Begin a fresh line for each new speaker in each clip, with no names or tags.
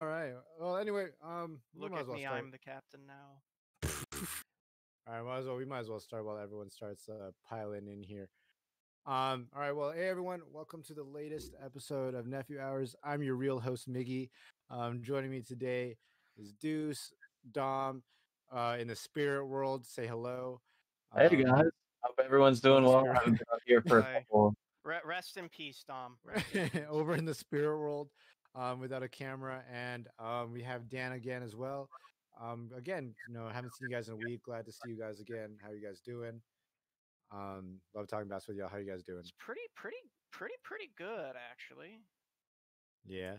All right. Well, anyway, we
Look
might as
at
well
me,
start.
I'm the captain now.
All right, we might as well start while everyone starts piling in here. All right. Well, hey everyone, welcome to the latest episode of Nephew Hours. I'm your real host, Miggy. Joining me today is Deuce, Dom, in the spirit world. Say hello.
Hey
Um,
guys, hope everyone's
in
doing
the
well. I
spirit,
haven't been out here for a
Bye.
couple.
Rest in peace, Dom. Rest in peace.
over in the spirit world, without a camera, and we have Dan again as well. Again, haven't seen you guys in a week. Glad to see you guys again. How you guys doing? Love talking basketball with y'all. How you guys doing?
It's pretty good actually.
Yeah,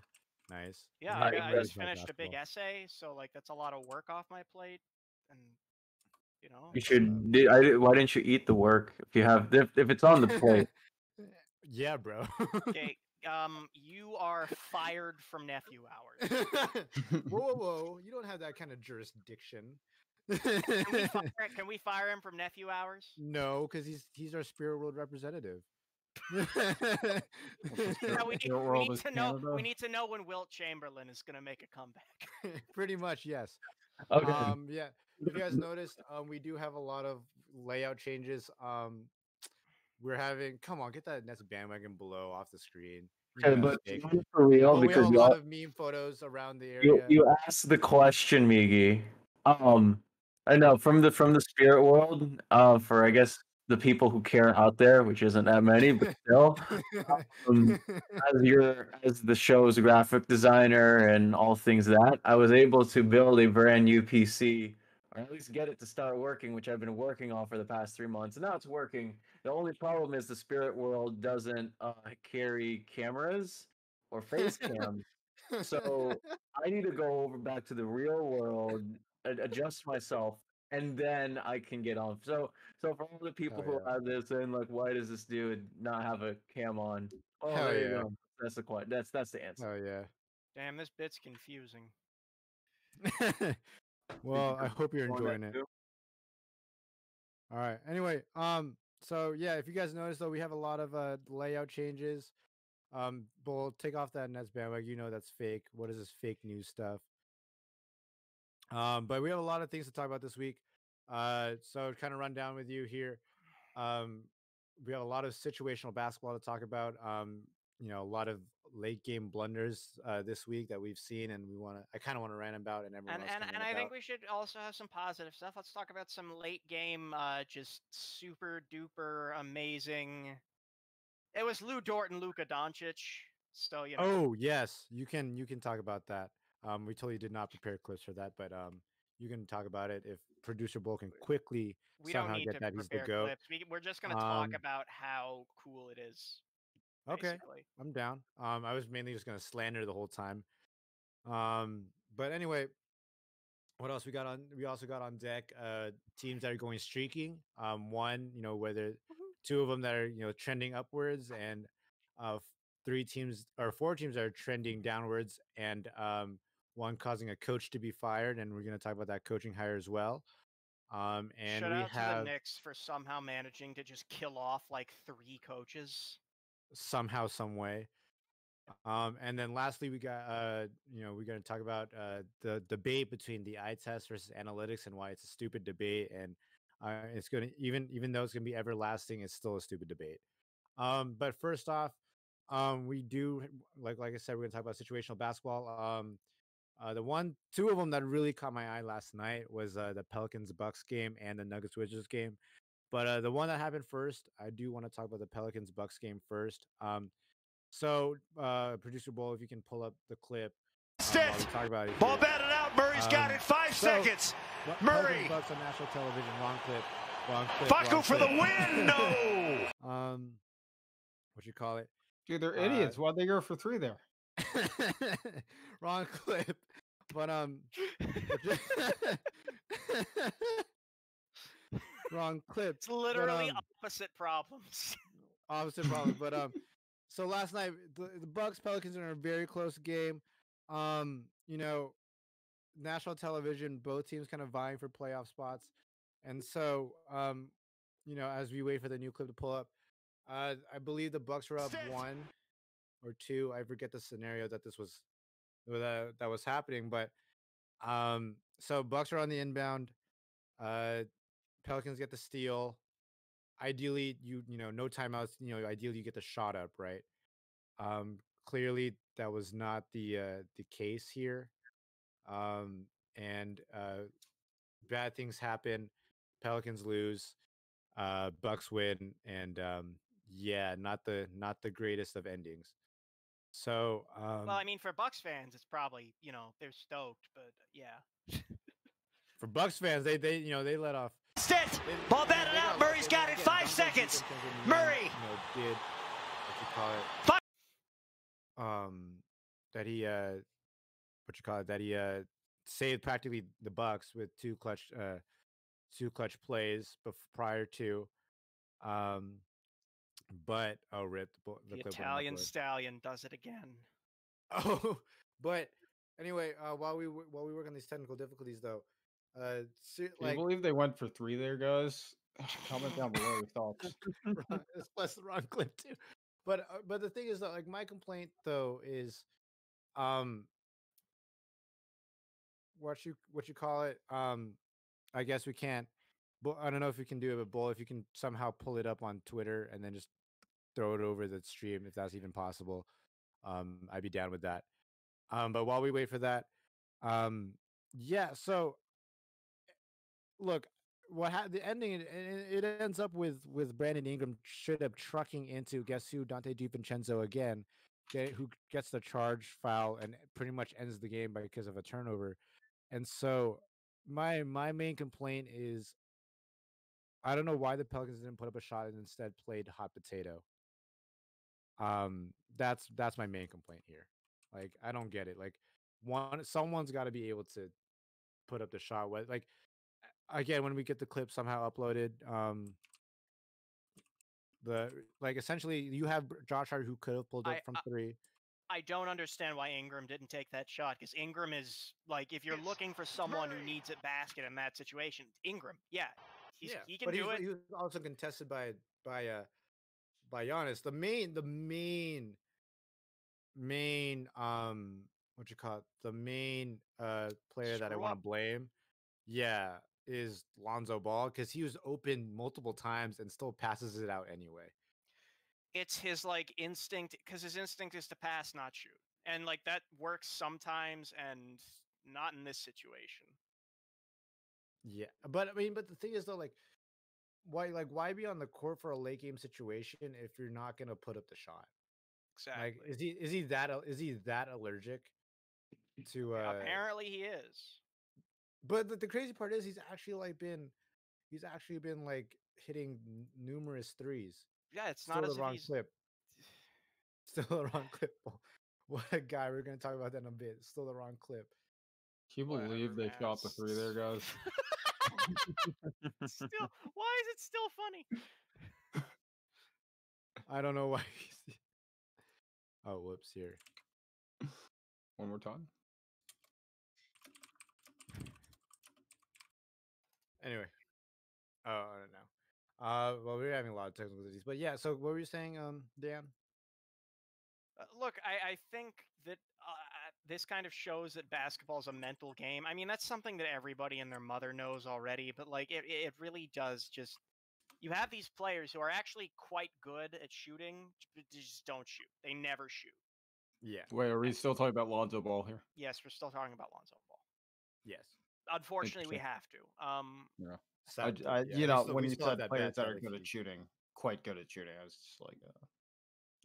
nice.
Yeah,
I'm
I,
ready.
got,
I'm
I
ready
just
to talk
finished a big
basketball.
essay, so like that's a lot of work off my plate, and you know.
You
Uh,
should. Why didn't you eat the work if you have if it's on the plate?
yeah, bro.
Okay, you are fired from Nephew Hours.
Whoa! You don't have that kind of jurisdiction.
Can we fire him from Nephew Hours?
No, because he's our spirit world representative.
What's the
Yeah,
spirit
we
world
need
is
to know.
Canada?
We need to know when Wilt Chamberlain is gonna make a comeback.
Pretty much, yes.
Okay.
Yeah. If you guys noticed, we do have a lot of layout changes. We're having. Come on, get that Nets bandwagon below off the screen. You know
Okay,
that's
but
fake.
for real,
But we have
because
a lot of meme photos around the area.
you asked the question, Migi. Um, I know from the spirit world. For I guess the people who care out there, which isn't that many, but still. Um, as the show's graphic designer and all things that, I was able to build a brand new PC, or at least get it to start working, which I've been working on for the past 3 months, and now it's working. The only problem is the spirit world doesn't carry cameras or face cams, so I need to go over back to the real world, adjust myself, and then I can get on. So for all the people
Hell
who
yeah.
are this and like, why does this dude not have a cam on? Oh,
Hell
there you
yeah.
go. That's the question. That's the answer.
Hell yeah.
Damn, this bit's confusing.
Did
Well, I
you
hope you're
on that
enjoying it.
too?
All right. Anyway, so yeah, if you guys notice though, we have a lot of layout changes. But we'll take off that Nets bandwagon. You know that's fake. What is this fake news stuff? But we have a lot of things to talk about this week. So kind of run down with you here. Um, we have a lot of situational basketball to talk about. A lot of late game blunders this week that we've seen, and I kind of want to rant about, and everyone
And
else
and
can
and
rant
I think
about.
we should also have some positive stuff. Let's talk about some late game, just super duper amazing. It was Lou Dort and Luka Doncic, so you know
Oh yes, you can talk about that. We totally did not prepare clips for that, but you can talk about it if producer Bull can quickly
we don't
somehow
need
get
to
that he's the
prepare
goat.
clips. We're just gonna talk
Um,
about how cool it is,
okay,
basically.
I'm down. I was mainly just gonna slander the whole time. Um, but anyway, what else we got on? We also got on deck teams that are going streaking. One, whether two of them that are trending upwards, and uh, 3 teams or 4 teams that are trending downwards, and one causing a coach to be fired. And we're going to talk about that coaching hire as well. And
Shout
we
out to the
have
Knicks for somehow managing to just kill off like 3 coaches.
somehow, some way. And then lastly, we got we're going to talk about the debate between the eye test versus analytics and why it's a stupid debate, and it's going to even though it's going to be everlasting, it's still a stupid debate. But first off, we do like I said, we're going to talk about situational basketball. Two of them that really caught my eye last night was the Pelicans Bucks game and the Nuggets Wizards game. But the one that happened first, I do want to talk about the Pelicans Bucks game first. Producer Bull, if you can pull up the clip while we talk about it
Ball
here.
batted out. Murray's got it. 5 seconds.
Pelicans
Murray.
Bucks on national television. Wrong clip. Wrong clip.
Facu
Wrong
for the
clip.
win. No.
What you call it?
Dude, they're idiots. Why'd they go for 3 there?
Wrong clip. But wrong clip.
It's literally
But
opposite problems.
opposite problems. But so last night the Bucks Pelicans are in a very close game. Um, you know, national television, both teams kind of vying for playoff spots. And so as we wait for the new clip to pull up, I believe the Bucks were up
Set.
1 or 2. I forget the scenario that this was that was happening. But so Bucks are on the inbound. Pelicans get the steal. Ideally, no timeouts. Ideally you get the shot up, right? Clearly that was not the case here. And bad things happen. Pelicans lose. Bucks win, and yeah, not the greatest of endings. So
Well, I mean, for Bucks fans, it's probably they're stoked, but yeah.
for Bucks fans, they let off.
Set. Ball batted out. Murray's got it. 5 seconds. Murray.
Did what you call it? That he that he saved practically the Bucks with two clutch plays prior to. But rip
The
clip
Italian stallion does it again.
Oh, but anyway, while we work on these technical difficulties, though,
Can you believe they went for 3 there, guys? Comment down below your thoughts.
It's plus the wrong clip too. But the thing is that, like, my complaint though is, what you call it? I guess we can't. But I don't know if we can do it, but Bull, if you can somehow pull it up on Twitter and then just throw it over the stream, if that's even possible, I'd be down with that. But while we wait for that, yeah. So look, the ending, it ends up with Brandon Ingram straight up trucking into, guess who, Dante DiVincenzo again, who gets the charge foul and pretty much ends the game because of a turnover. And so my main complaint is, I don't know why the Pelicans didn't put up a shot and instead played hot potato. That's my main complaint here. Like, I don't get it. Like, someone's got to be able to put up the shot. Like, again, when we get the clip somehow uploaded, essentially you have Josh Hart, who could have pulled up from 3.
I don't understand why Ingram didn't take that shot, because Ingram is, like, if you're looking for someone who needs a basket in that situation, Ingram, he can do it.
He was also contested by Giannis. The main what you call it? The main player that I want to blame, is Lonzo Ball, because he was open multiple times and still passes it out anyway.
It's his, like, instinct, because his instinct is to pass, not shoot. And, like, that works sometimes and not in this situation.
Yeah, but I mean, the thing is though, like, why be on the court for a late game situation if you're not gonna put up the shot?
Exactly.
Like, is he that allergic to?
Apparently he is.
But the crazy part is he's actually been like hitting numerous threes.
Yeah, it's
Still
not
the
as
wrong
if he's
clip. Still the wrong clip. What a guy! We're gonna talk about that in a bit. Still the wrong clip.
Can you believe they shot the 3 there, guys?
Still, why is it still funny?
I don't know why. Oh, whoops! Here.
One more time.
Anyway. Oh, I don't know. Well, we're having a lot of technical difficulties, but yeah. So, what were you saying, Dan?
Look, I think that this kind of shows that basketball is a mental game. I mean, that's something that everybody and their mother knows already, but, like, it really does just. You have these players who are actually quite good at shooting, but they just don't shoot. They never shoot.
Yeah.
Wait, are we still talking about Lonzo Ball here?
Yes, we're still talking about Lonzo Ball.
Yes.
Unfortunately, we have to.
Yeah. When you said players that are good at shooting, quite good at shooting, I was just like,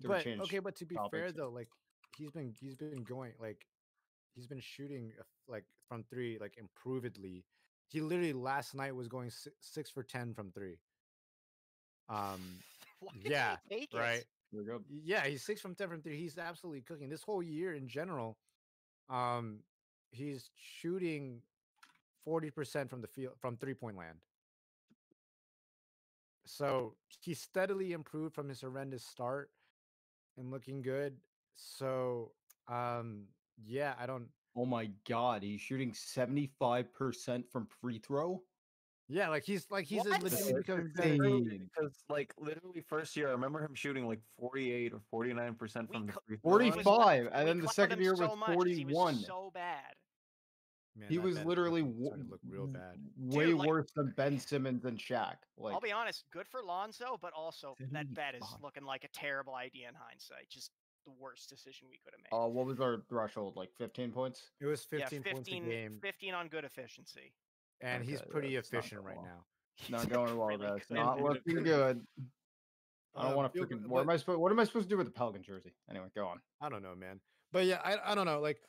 but to be fair though, like, he's been going, like, he's been shooting like from 3, like, improvedly. He literally last night was going 6 for 10 from 3. Yeah, right. Yeah, he's 6 from 10 from 3. He's absolutely cooking this whole year in general. He's shooting 40% from the field, from 3-point land. So he steadily improved from his horrendous start and looking good. So, yeah, I don't.
Oh my God, he's shooting 75% from free throw.
Yeah, like he's
What?
legitimately becoming better.
Because like literally first year, I remember him shooting like 48 or 49% from the free throw line.
45, and then the
clowned
second
him
year was
so much 'cause he was
41.
so bad.
Man,
He
that
was
Ben
literally
Simmons started to look real bad.
way
Dude, like-
worse than Ben Simmons and Shaq. Like,
I'll be honest, good for Lonzo, but also that bet is
75.
looking like a terrible idea in hindsight. Just the worst decision we could have made.
what was our threshold? Like 15 points?
It was
Yeah,
15 points a game,
15 on good efficiency.
and he's
Okay,
pretty
that's not
efficient
going
right
well.
now.
Not going well,
Really
guys.
good.
Not
And-
looking good. I don't want to
Bill-
freaking.
but-
What am I supposed to do with the Pelican jersey? Anyway, go on.
I don't know, man. But yeah, I don't know. Like,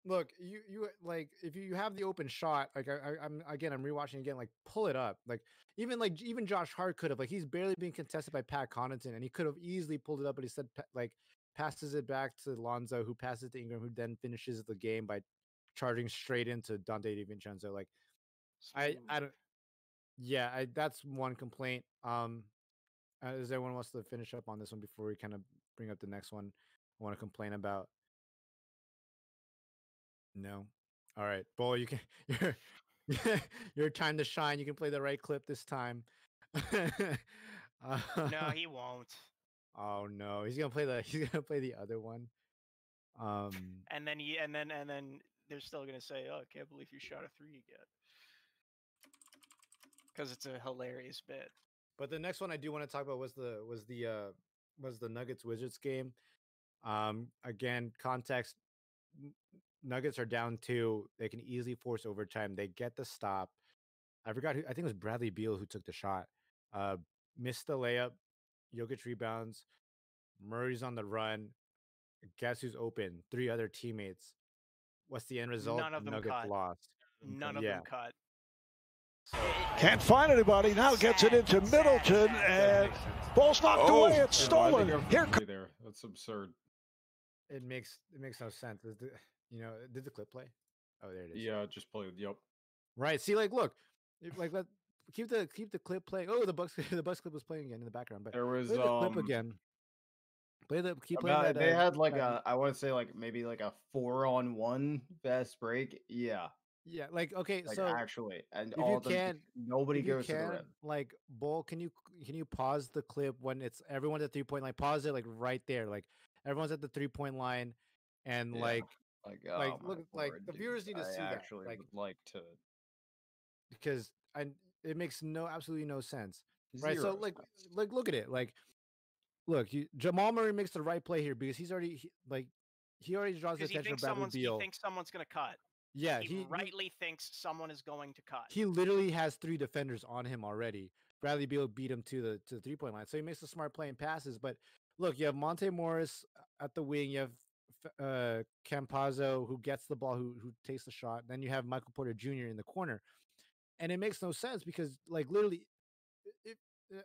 look, you like if you have the open shot, like I'm rewatching again. Like, pull it up. Like even Josh Hart could have. Like, he's barely being contested by Pat Connaughton, and he could have easily pulled it up. But he said like passes it back to Lonzo, who passes to Ingram, who then finishes the game by charging straight into Dante DiVincenzo. Like, I don't. Yeah, that's one complaint. Does anyone wants to finish up on this one before we kind of bring up the next one? I want to complain about. No. All right, Bull, you can your time to shine. You can play the right clip this time.
No, he won't.
Oh no, he's gonna play the other one.
And then they're still gonna say, "Oh, I can't believe you shot a 3 again," because it's a hilarious bit.
But the next one I do want to talk about was the Nuggets Wizards game. Again, context. Nuggets are down 2. They can easily force overtime. They get the stop. I forgot who. I think it was Bradley Beal who took the shot. Missed the layup. Jokic rebounds. Murray's on the run. Guess who's open? 3 other teammates. What's the end result?
None of them
Nuggets
cut.
lost.
None of them cut.
So,
Can't find anybody. Now gets it into Middleton, and ball's knocked away. It's stolen. Here.
There. That's absurd.
it makes no sense. Did the clip play? Oh, there it is.
Yeah, just played. Yep.
Right. See, like, look, keep the clip playing. Oh, the Bucks clip was playing again in the background. But
There was
play the clip again. Keep playing that.
They had like I want to say like maybe like a 4-on-1 fast break. Yeah.
Yeah, like, okay,
Like
so
actually, and
if
all
you
of them,
can,
nobody goes to the rim.
like, Bull, can you pause the clip when it's everyone's at 3-point line? Pause it like right there, like everyone's at the 3-point line, and
Yeah.
like
oh my
look, like
lord,
the
dude.
viewers need to see
I
that,
actually
like,
would like to.
because it makes absolutely no sense, right?
Zero
So like
sense.
look at it, like, look, Jamal Murray makes the right play here because he already draws the
Because
attention of Bradley
he
Beal.
thinks someone's gonna cut.
Yeah,
He rightly thinks someone is going to cut.
he literally has 3 defenders on him already. Bradley Beal beat him to the 3-point line, so he makes a smart play and passes. But look, you have Monte Morris at the wing. You have Campazzo who gets the ball, who takes the shot. Then you have Michael Porter Jr. in the corner, and it makes no sense because, like, literally,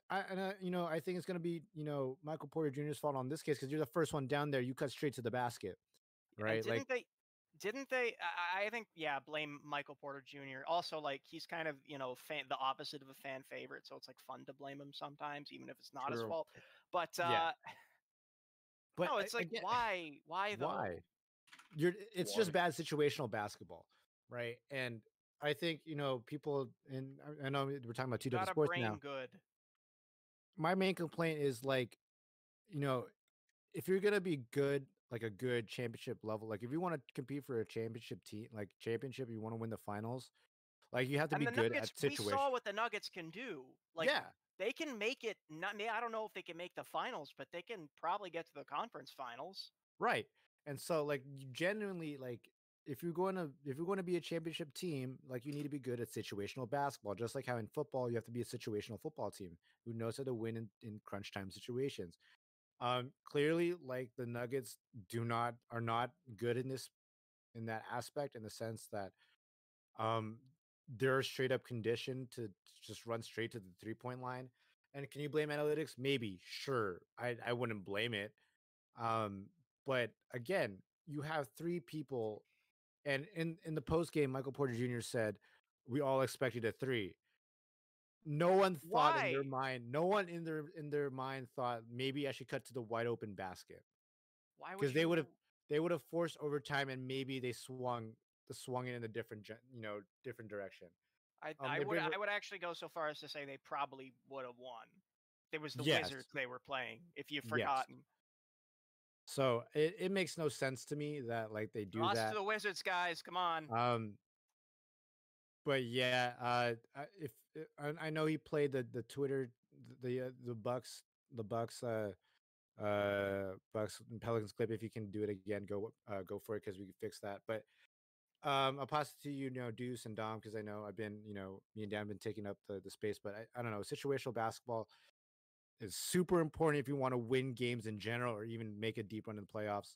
I think it's gonna be Michael Porter Jr.'s fault on this case because you're the first one down there. You cut straight to the basket, right?
And didn't they? I think, yeah, blame Michael Porter Jr. Also, like, he's kind of the opposite of a fan favorite, so it's like fun to blame him sometimes, even if it's not his
True.
fault. But
Yeah. But
no, it's like,
again,
why though?
why? It's just bad situational basketball, right? And I think people, and I know we're talking about 2 different
Got a
sports
brain
now.
good.
My main complaint is, like, if you're gonna be good, like a good championship level, like if you want to compete for a championship team, like championship, you want to win the finals, like you have to
And
be
the
good
Nuggets,
at
we
situation.
saw what the Nuggets can do. Like,
Yeah,
they can make it. I don't know if they can make the finals, but they can probably get to the conference finals.
right. And so, like, you genuinely, like, if you're going to be a championship team, like, you need to be good at situational basketball, just like how in football you have to be a situational football team who knows how to win in crunch time situations. Clearly, like, the Nuggets are not good in that aspect, in the sense that um they're straight up conditioned to just run straight to the 3-point line. And can you blame analytics? Maybe, sure. I wouldn't blame it. Um, but again, you have 3 people, and in the post game, Michael Porter Jr. said, "We all expected a 3." No one thought in their
Why?
mind. No one in their mind thought maybe I should cut to the wide open basket,
Why would
because
you?
they would have forced overtime, and maybe they swung it in a different different direction.
I would actually go so far as to say they probably would have won. It was the
Yes.
Wizards they were playing, if you've
Yes.
forgotten.
So it makes no sense to me that like they do
Lost
that.
to the Wizards, guys. Come on.
But yeah, if I know he played the Twitter the Bucks Bucks and Pelicans clip. If you can do it again, go for it because we can fix that. But I'll pass it to Deuce and Dom, because I know I've been me and Dan have been taking up the space. But I don't know, situational basketball is super important if you want to win games in general or even make a deep run in the playoffs.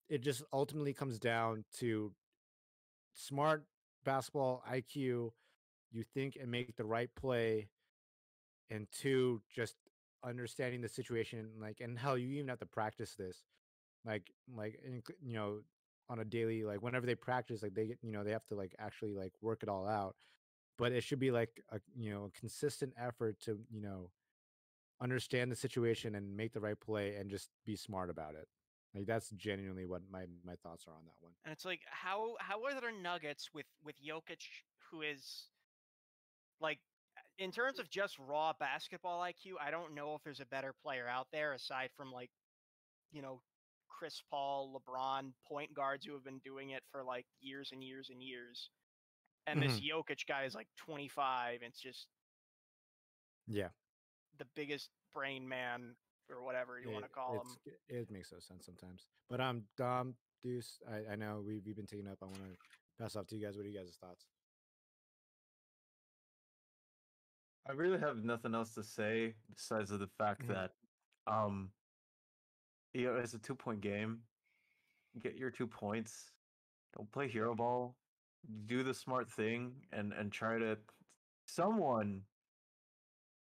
It just ultimately comes down to smart basketball IQ. You think and make the right play, and two, just understanding the situation. Like, and hell, you even have to practice this, on a daily, like whenever they practice, like they get, they have to like actually like work it all out. But it should be like a consistent effort to understand the situation and make the right play and just be smart about it. Like, that's genuinely what my thoughts are on that one.
And it's like, how are there Nuggets with Jokic, who is like, in terms of just raw basketball IQ, I don't know if there's a better player out there aside from like, Chris Paul, LeBron, point guards who have been doing it for like years and years and years. And this Jokic guy is like 25. And it's just
Yeah,
the biggest brain man, or whatever you want to call him.
It makes no sense sometimes. But Dom, Deuce, I know we've been taking up. I want to pass off to you guys. What are you guys' thoughts?
I really have nothing else to say besides of the fact that, it's a 2-point game. Get your 2 points. Don't play hero ball. Do the smart thing and try to. Someone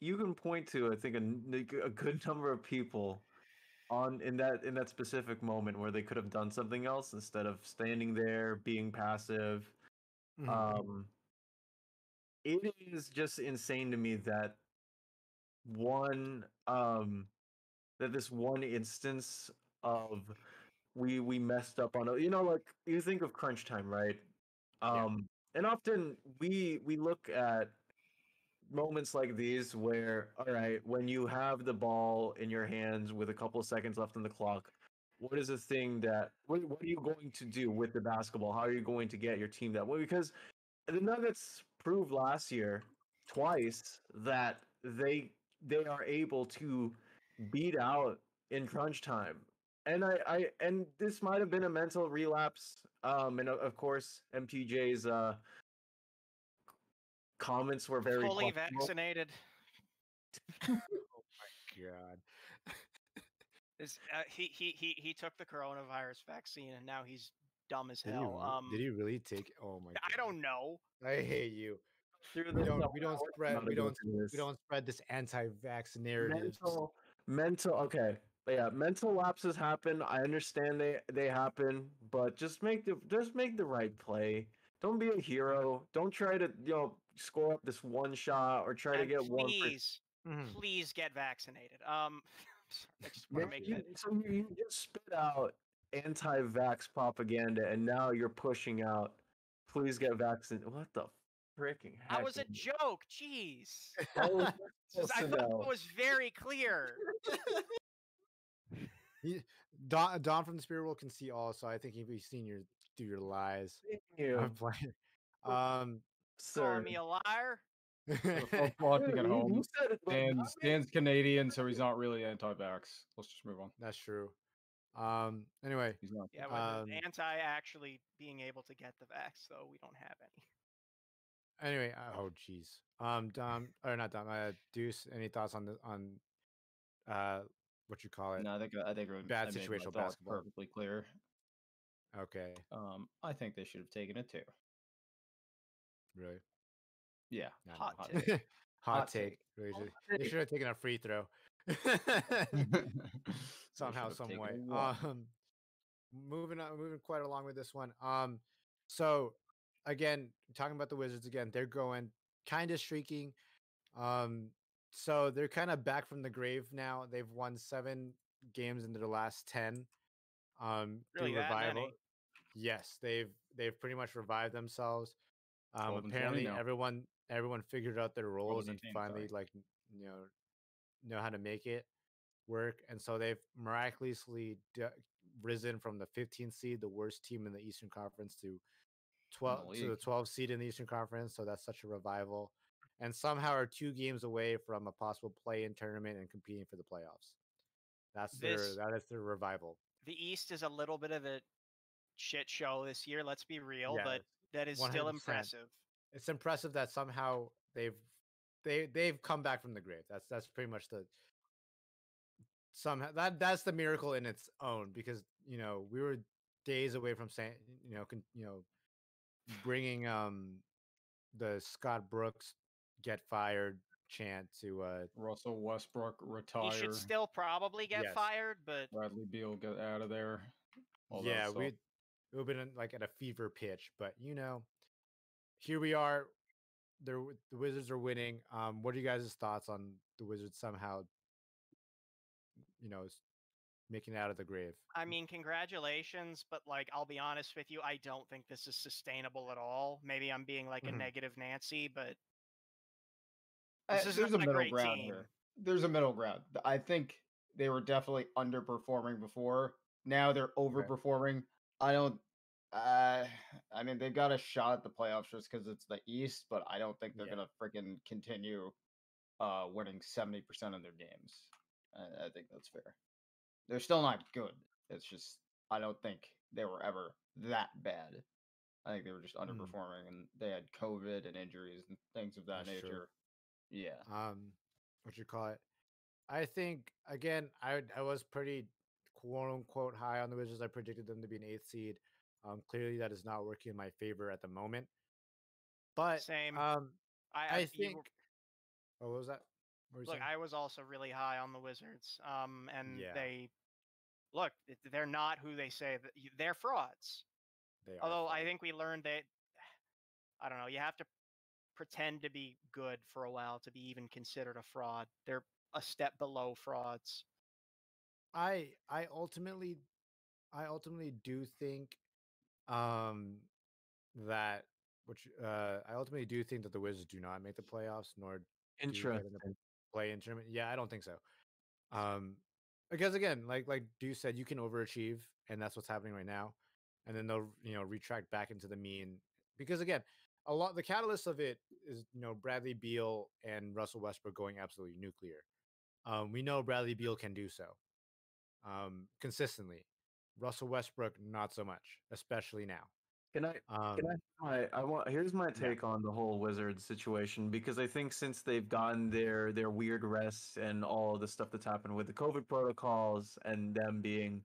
you can point to, I think, a good number of people in that specific moment where they could have done something else instead of standing there being passive. It is just insane to me that this one instance of we messed up on like, you think of crunch time, right? And often we look at moments like these where, all right, when you have the ball in your hands with a couple of seconds left on the clock, what is the thing what are you going to do with the basketball? How are you going to get your team that way? Because the Nuggets proved last year twice that they are able to beat out in crunch time. And and this might have been a mental relapse. And of course, MTJ's comments were very
fully vaccinated.
Oh my god!
He took the coronavirus vaccine and now he's dumb as hell.
Did he really take? Oh my god!
I don't know.
I hate you. We don't spread this anti-vax narrative.
Mental. Okay, but yeah, mental lapses happen. I understand they happen, but just make the right play. Don't be a hero. Don't try to score up this one shot or try to get
please, please get vaccinated. I just want to make that.
So you just spit out anti-vax propaganda, and now you're pushing out, please get vaccinated. What the freaking heck?
That was a joke. Jeez. I thought it was very clear.
Don from the spirit world can see all, so I think he's seen through your lies. I'm playing.
Calling me a liar?
Watching at home. Dan's Canadian, so he's not really anti-vax. Let's just move on.
That's true. Anyway.
He's not.
Yeah, but anti actually being able to get the vax, though, we don't have any.
Anyway, oh jeez. Dom, or not Dom, Deuce, any thoughts on what you call it?
No, I think
bad situational basketball.
Perfectly clear.
Okay.
I think they should have taken it too.
Really?
Yeah.
Hot take.
Hot take. Really, they should have taken a free throw. Somehow, some way. Moving quite along with this one. So again, talking about the Wizards again, they're going kind of streaking. So they're kind of back from the grave now. They've won 7 games into the last 10.
Really, that
revival.
many?
Yes, they've pretty much revived themselves.
12 and 20
Apparently,
now.
everyone figured out their roles and
17,
finally
sorry.
know how to make it work. And so they've miraculously risen from the 15th seed, the worst team in the Eastern Conference, to the
league.
12th seed in the Eastern Conference. So that's such a revival, and somehow are 2 games away from a possible play-in tournament and competing for the playoffs. That is their revival.
The East is a little bit of a shit show this year. Let's be real,
Yeah,
but that is still
100%.
impressive.
It's impressive that somehow they've come back from the grave. That's pretty much the somehow that's the miracle in its own, because we were days away from saying bringing the Scott Brooks get fired chant to
Russell Westbrook retire.
He should still probably get
Yes.
fired, but
Bradley Beal get out of there. All that
yeah,
stuff.
we've been like at a fever pitch, but here we are. The Wizards are winning. What are you guys' thoughts on the Wizards somehow making it out of the grave?
I mean, congratulations, but like, I'll be honest with you, I don't think this is sustainable at all. Maybe I'm being like a
Mhm.
negative Nancy, but this is
There's
not
a
a
middle
great
ground
team.
here. There's a middle ground. I think they were definitely underperforming before. Now they're overperforming. I don't. I mean, they've got a shot at the playoffs just because it's the East, but I don't think they're
Yeah.
gonna freaking continue winning 70% of their games. I think that's fair. They're still not good. It's just I don't think they were ever that bad. I think they were just underperforming, and they had COVID and injuries and things of that
That's true.
nature. Yeah.
What you call it? I think again, I was pretty quote unquote high on the Wizards. I predicted them to be an 8th seed. Clearly that is not working in my favor at the moment. But
Same.
I think. What was that? What were you
Look,
saying?
I was also really high on the Wizards. And
Yeah.
they're not who they say that they're frauds.
They are.
Although I
frauds.
think we learned that I don't know, you have to pretend to be good for a while to be even considered a fraud. They're a step below frauds.
I ultimately do think um that I ultimately do think that the Wizards do not make the playoffs, nor do get in the
Interesting.
play-in tournament. Yeah, I don't think so. Because again, like Deuce said, you can overachieve, and that's what's happening right now. And then they'll retract back into the mean, because again, the catalyst of it is Bradley Beal and Russell Westbrook going absolutely nuclear. We know Bradley Beal can do so consistently. Russell Westbrook not so much, especially now.
Can I? Here's my take on the whole Wizards situation, because I think since they've gotten their weird rests and all the stuff that's happened with the COVID protocols and them being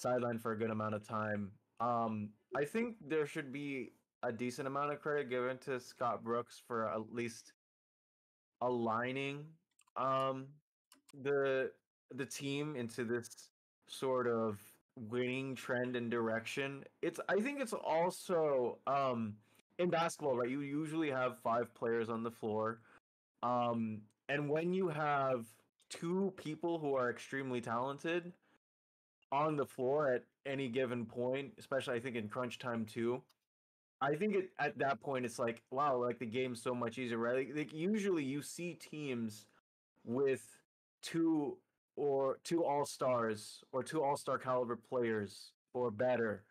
sidelined for a good amount of time, I think there should be a decent amount of credit given to Scott Brooks for at least aligning um the team into this sort of winning trend and direction. I think it's also in basketball, right? You usually have 5 players on the floor. And when you have 2 people who are extremely talented on the floor at any given point, especially I think in crunch time too, I think at that point it's like, wow, like the game's so much easier, right? Like usually you see teams with two two all-stars or 2 all-star caliber players or better.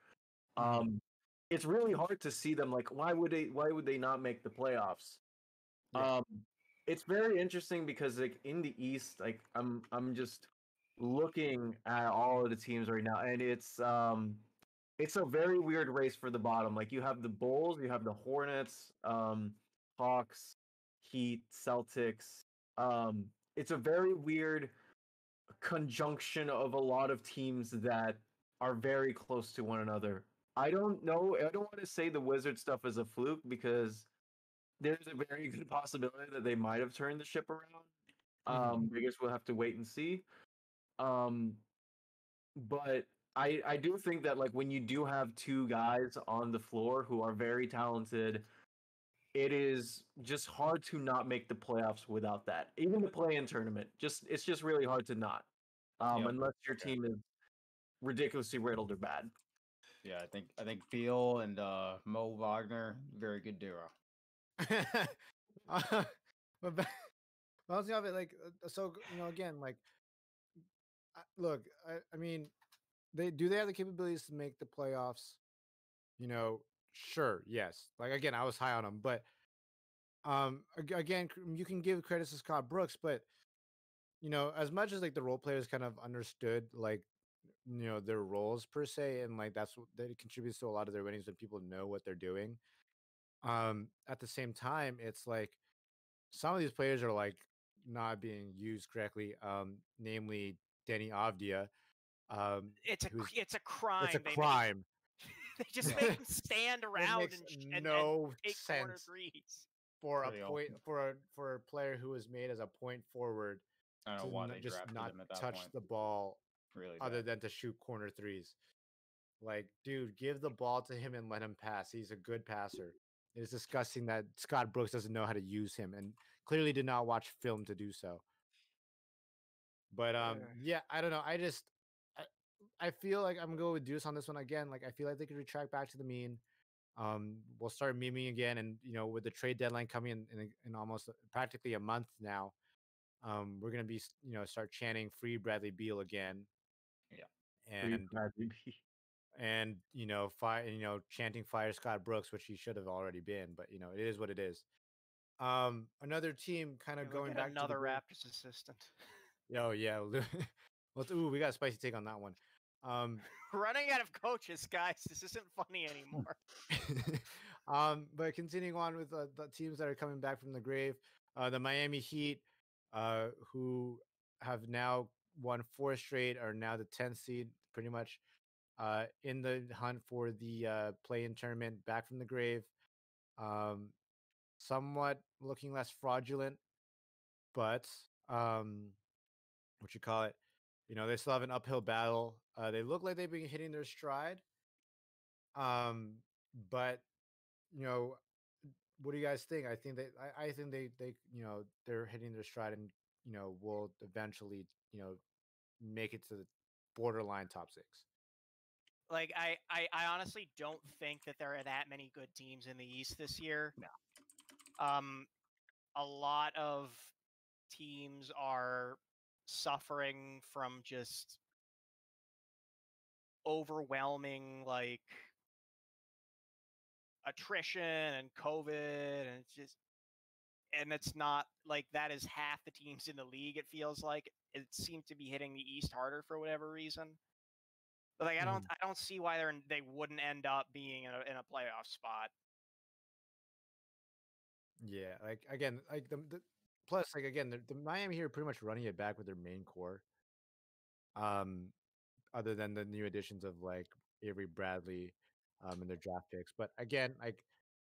It's really hard to see them, like why would they not make the playoffs?
Yeah.
It's very interesting because like in the East, like I'm just looking at all of the teams right now, and it's a very weird race for the bottom. Like you have the Bulls, you have the Hornets, Hawks, Heat, Celtics. It's a very weird conjunction of a lot of teams that are very close to one another. I don't know. I don't want to say the Wizard stuff is a fluke, because there's a very good possibility that they might have turned the ship around. I guess we'll have to wait and see. But I do think that like when you do have 2 guys on the floor who are very talented, it is just hard to not make the playoffs without that. Even the play-in tournament, it's just really hard to not, unless your team is ridiculously riddled or bad.
Yeah, I think Beal and Mo Wagner, very good duo.
but bouncing off it, like, so again, like, look, I mean, they have the capabilities to make the playoffs? Sure, yes. Like again, I was high on them, but again, you can give credit to Scott Brooks, but as much as like the role players kind of understood like their roles per se, and like that's what that contributes to a lot of their winnings when people know what they're doing. At the same time, it's like some of these players are like not being used correctly. Namely Danny Avdia,
It's
who's
a
it's a
crime.
crime.
They just make him stand
It
around
makes
and
no
take corner
sense
threes.
for a
Pretty
point
awful.
for a player who was made as a point forward
I don't
to
know why they
just
drafted
not
him at that
touch
point.
the ball
Really
other
bad.
than to shoot corner threes. Like, dude, give the ball to him and let him pass. He's a good passer. It's disgusting that Scott Brooks doesn't know how to use him and clearly did not watch film to do so. But yeah, I don't know. I feel like I'm gonna go with Deuce on this one again. Like, I feel like they could retract back to the mean. We'll start memeing again, and with the trade deadline coming in almost practically a month now, we're gonna be start chanting "Free Bradley Beal" again.
Yeah.
Free
And
Bradley Beal.
chanting "Fire Scott Brooks," which he should have already been, but it is what it is. Another team kind of
Maybe we'll
going
get
back to the
another
Grizz-
Raptors assistant.
Oh yeah, ooh, we got a spicy take on that one.
Running out of coaches, guys. This isn't funny anymore.
But continuing on with the teams that are coming back from the grave, the Miami Heat, who have now won 4 straight, are now the 10th seed, pretty much, in the hunt for the play-in tournament, back from the grave. Somewhat looking less fraudulent, but what you call it? They still have an uphill battle. They look like they've been hitting their stride. But you know, what do you guys think? I think I think they they're hitting their stride and will eventually make it to the borderline top 6.
Like I honestly don't think that there are that many good teams in the East this year.
No.
A lot of teams are suffering from just overwhelming like attrition and COVID, and it's not like that is half the teams in the league. It feels like it seemed to be hitting the East harder for whatever reason. But like I don't see why they wouldn't end up being in a playoff spot.
Yeah, like again, like the plus like again, the Miami here are pretty much running it back with their main core. Um, Other than the new additions of like Avery Bradley, and their draft picks. But again, like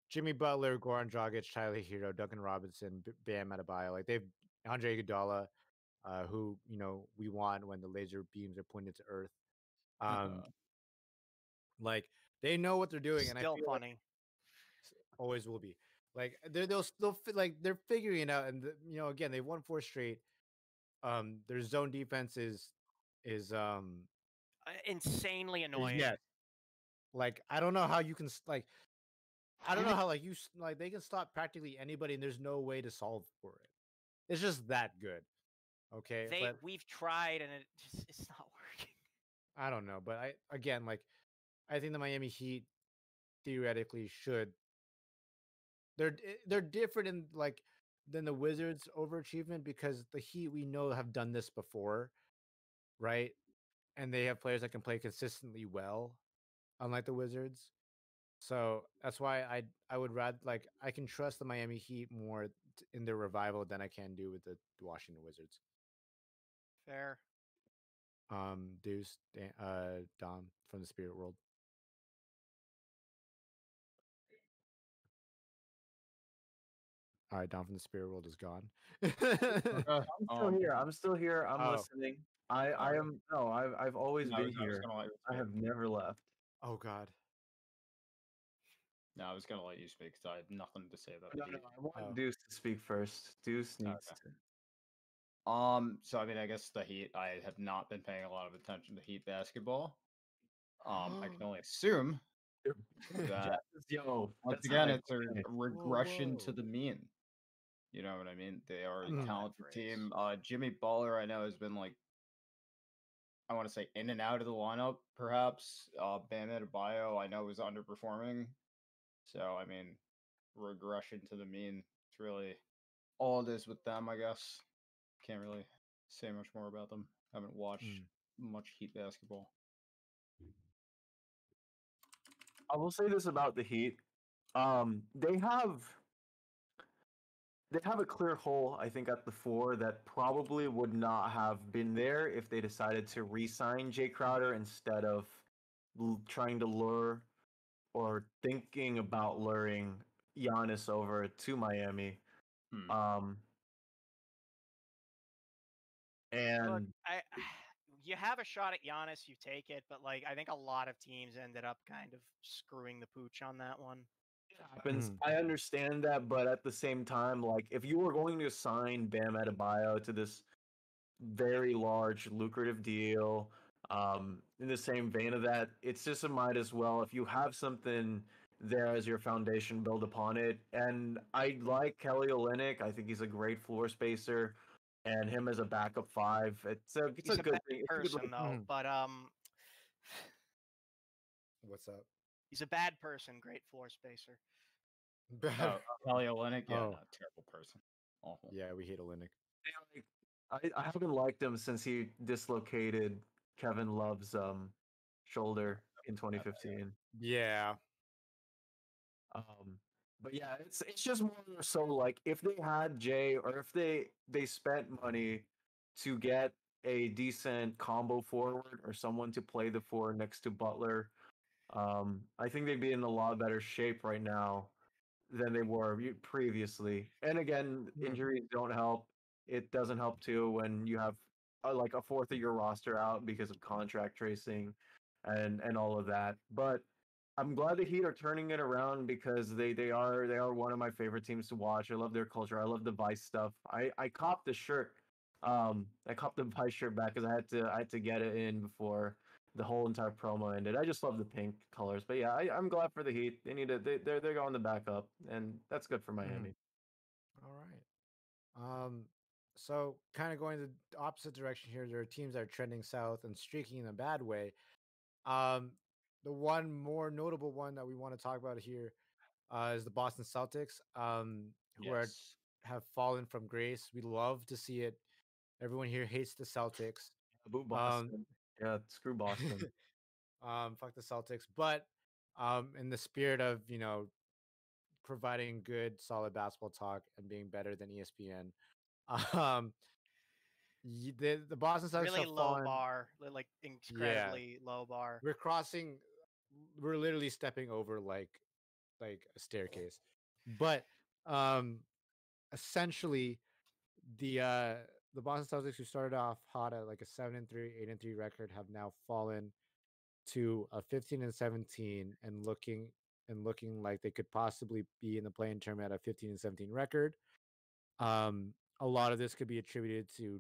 Jimmy Butler, Goran Dragic, Tyler Hero, Duncan Robinson, Bam Adebayo, like they've Andre Iguodala, who we want when the laser beams are pointed to Earth. Like they know what they're doing, and I
Still
feel like
funny.
always will be. Like they'll still like they're figuring it out, and again they've won 4 straight. Their zone defense is
Insanely annoying.
yes. Like I don't know how you can like I don't know how like like they can stop practically anybody, and there's no way to solve for it. It's just that good. Okay, but
We've tried and it's not working.
I don't know. But I think the Miami Heat theoretically should. They're different in like than the Wizards overachievement because the Heat we know have done this before, right? And they have players that can play consistently well, unlike the Wizards. So that's why I would rather like I can trust the Miami Heat more in their revival than I can do with the Washington Wizards.
Fair.
Deuce, Dom from the Spirit World. All right, Dom from the Spirit World is gone.
I'm still here. I'm still here. I'm
Oh.
listening. I am no. I've always been here. I have never left.
Oh God.
No, I was gonna let you speak because I had nothing to say about
No,
the
no,
Heat.
I want Deuce to speak first. Deuce needs
Okay.
to.
So I mean, I guess the Heat. I have not been paying a lot of attention to Heat basketball. I can only assume that.
Yo,
Once
that's
again,
nice.
it's a regression to
whoa.
the mean. You know what I mean? They are
I
a
love that
talented
phrase.
team. Jimmy Butler, I know, has been like, I want to say in and out of the lineup, perhaps. Bam Adebayo, I know, was underperforming. So, I mean, regression to the mean. It's really all it is with them, I guess. Can't really say much more about them. Haven't watched much Heat basketball.
I will say this about the Heat. They have a clear hole, I think, at the 4 that probably would not have been there if they decided to re-sign Jay Crowder instead of trying to lure or thinking about luring Giannis over to Miami.
Hmm.
Um,
Look,
and
you have a shot at Giannis, you take it, but like I think a lot of teams ended up kind of screwing the pooch on that one.
it happens. I understand that, but at the same time, like if you were going to sign Bam Adebayo to this very large, lucrative deal, in the same vein of that, it's just a might as well if you have something there as your foundation, build upon it. And I like Kelly Olynyk. I think he's a great floor spacer, and him as a backup 5. It's
He's
a
a
good
bad
thing. It's a good
person though, but
What's up?
he's a bad person, great floor spacer.
Oh, Kelly Olynyk, yeah,
Oh.
no, terrible person. Awful.
Yeah, we hate Olynyk.
I haven't liked him since he dislocated Kevin Love's shoulder in 2015.
Yeah.
But yeah, it's just more so like if they had Jay or if they spent money to get a decent combo forward or someone to play the 4 next to Butler, I think they'd be in a lot better shape right now than they were previously. And again, injuries don't help. It doesn't help too when you have like a fourth of your roster out because of contract tracing and all of that. But I'm glad the Heat are turning it around because they are one of my favorite teams to watch. I love their culture. I love the Vice stuff. I copped the shirt. I copped the Vice shirt back because I had to get it in before the whole entire promo ended. I just love the pink colors. But yeah, I'm glad for the Heat. They need to they're going the back up, and that's good for Miami.
All right. So kind of going the opposite direction here. There are teams that are trending south and streaking in a bad way. The one more notable one that we want to talk about here is the Boston Celtics, who
Yes.
have fallen from grace. We love to see it. Everyone here hates the Celtics.
Boo Boston. Yeah, screw Boston.
Fuck the Celtics. But in the spirit of providing good, solid basketball talk and being better than ESPN, um, the Boston Celtics
Really
have
low
fallen.
bar, like incredibly low bar.
We're literally stepping over like a staircase. But essentially the Boston Celtics, who started off hot at like a 7-3, 8-3 record, have now fallen to a 15-17 and looking like they could possibly be in the play-in tournament at a 15-17 record. A lot of this could be attributed to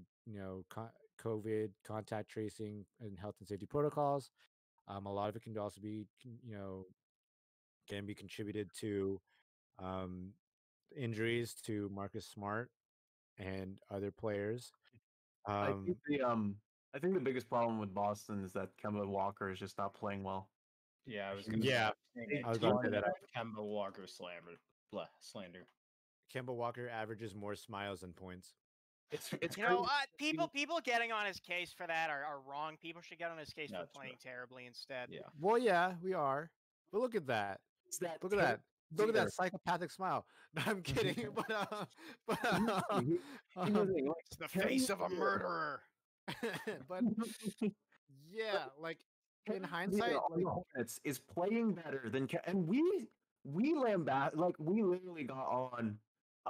COVID, contact tracing, and health and safety protocols. A lot of it can also be can be contributed to um, injuries to Marcus Smart and other players.
I think the biggest problem with Boston is that Kemba Walker is just not playing well.
Yeah, I was gonna
Yeah,
say
I was about to say that.
Kemba Walker slander.
Kemba Walker averages more smiles than points.
It's
People getting on his case for that are wrong. People should get on his case for
That's
playing terribly instead.
Yeah.
Well, yeah, we are. But look at that. Look at that. Look at that psychopathic smile. No, I'm kidding.
It's the face of a murderer.
But yeah, like in hindsight, like,
Hornets is playing better than and we lambast like we literally got on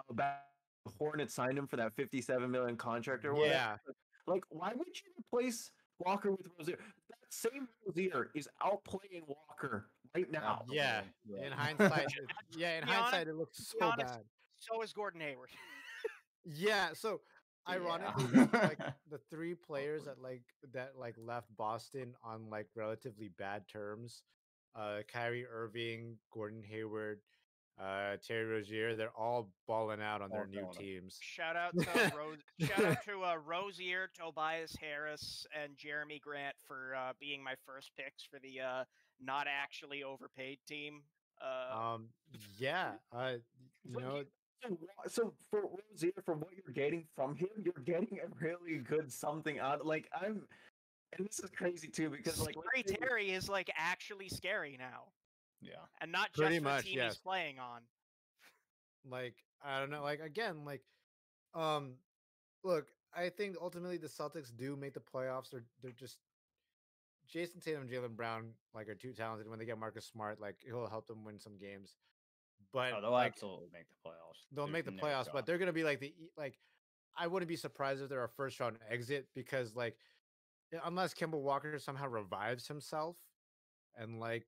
about the Hornets signed him for that $57 million contract or whatever.
yeah,
Like, why would you replace Walker with Rozier? That same Rozier is outplaying Walker right now.
yeah.
Yeah.
In hindsight, it looks
To be
so
honest,
bad.
so is Gordon Hayward.
Yeah, so ironically, like the three players that left Boston on like relatively bad terms, Kyrie Irving, Gordon Hayward, Terry Rozier, they're all balling out on their
All
new
balling out.
teams.
Shout out to Rozier, Tobias Harris, and Jeremy Grant for being my first picks for the not actually overpaid team.
Yeah, you
So
know,
so for Rozier, for what you're getting from him, you're getting a really good something out. Like I'm, and this is crazy too because like let's
Scary
say-
Terry is like actually scary now,
Yeah.
and not just
Pretty
the
much,
team
yes.
he's playing on.
like I don't know, like again, like um, look, I think ultimately the Celtics do make the playoffs. They're just Jason Tatum and Jalen Brown like are too talented. When they get Marcus Smart, like he'll help them win some games. But
Oh, they'll
like
absolutely make the playoffs.
they'll
There's
make the
no
playoffs,
doubt.
but they're gonna be like like I wouldn't be surprised if they're a first round exit because like unless Kemba Walker somehow revives himself and like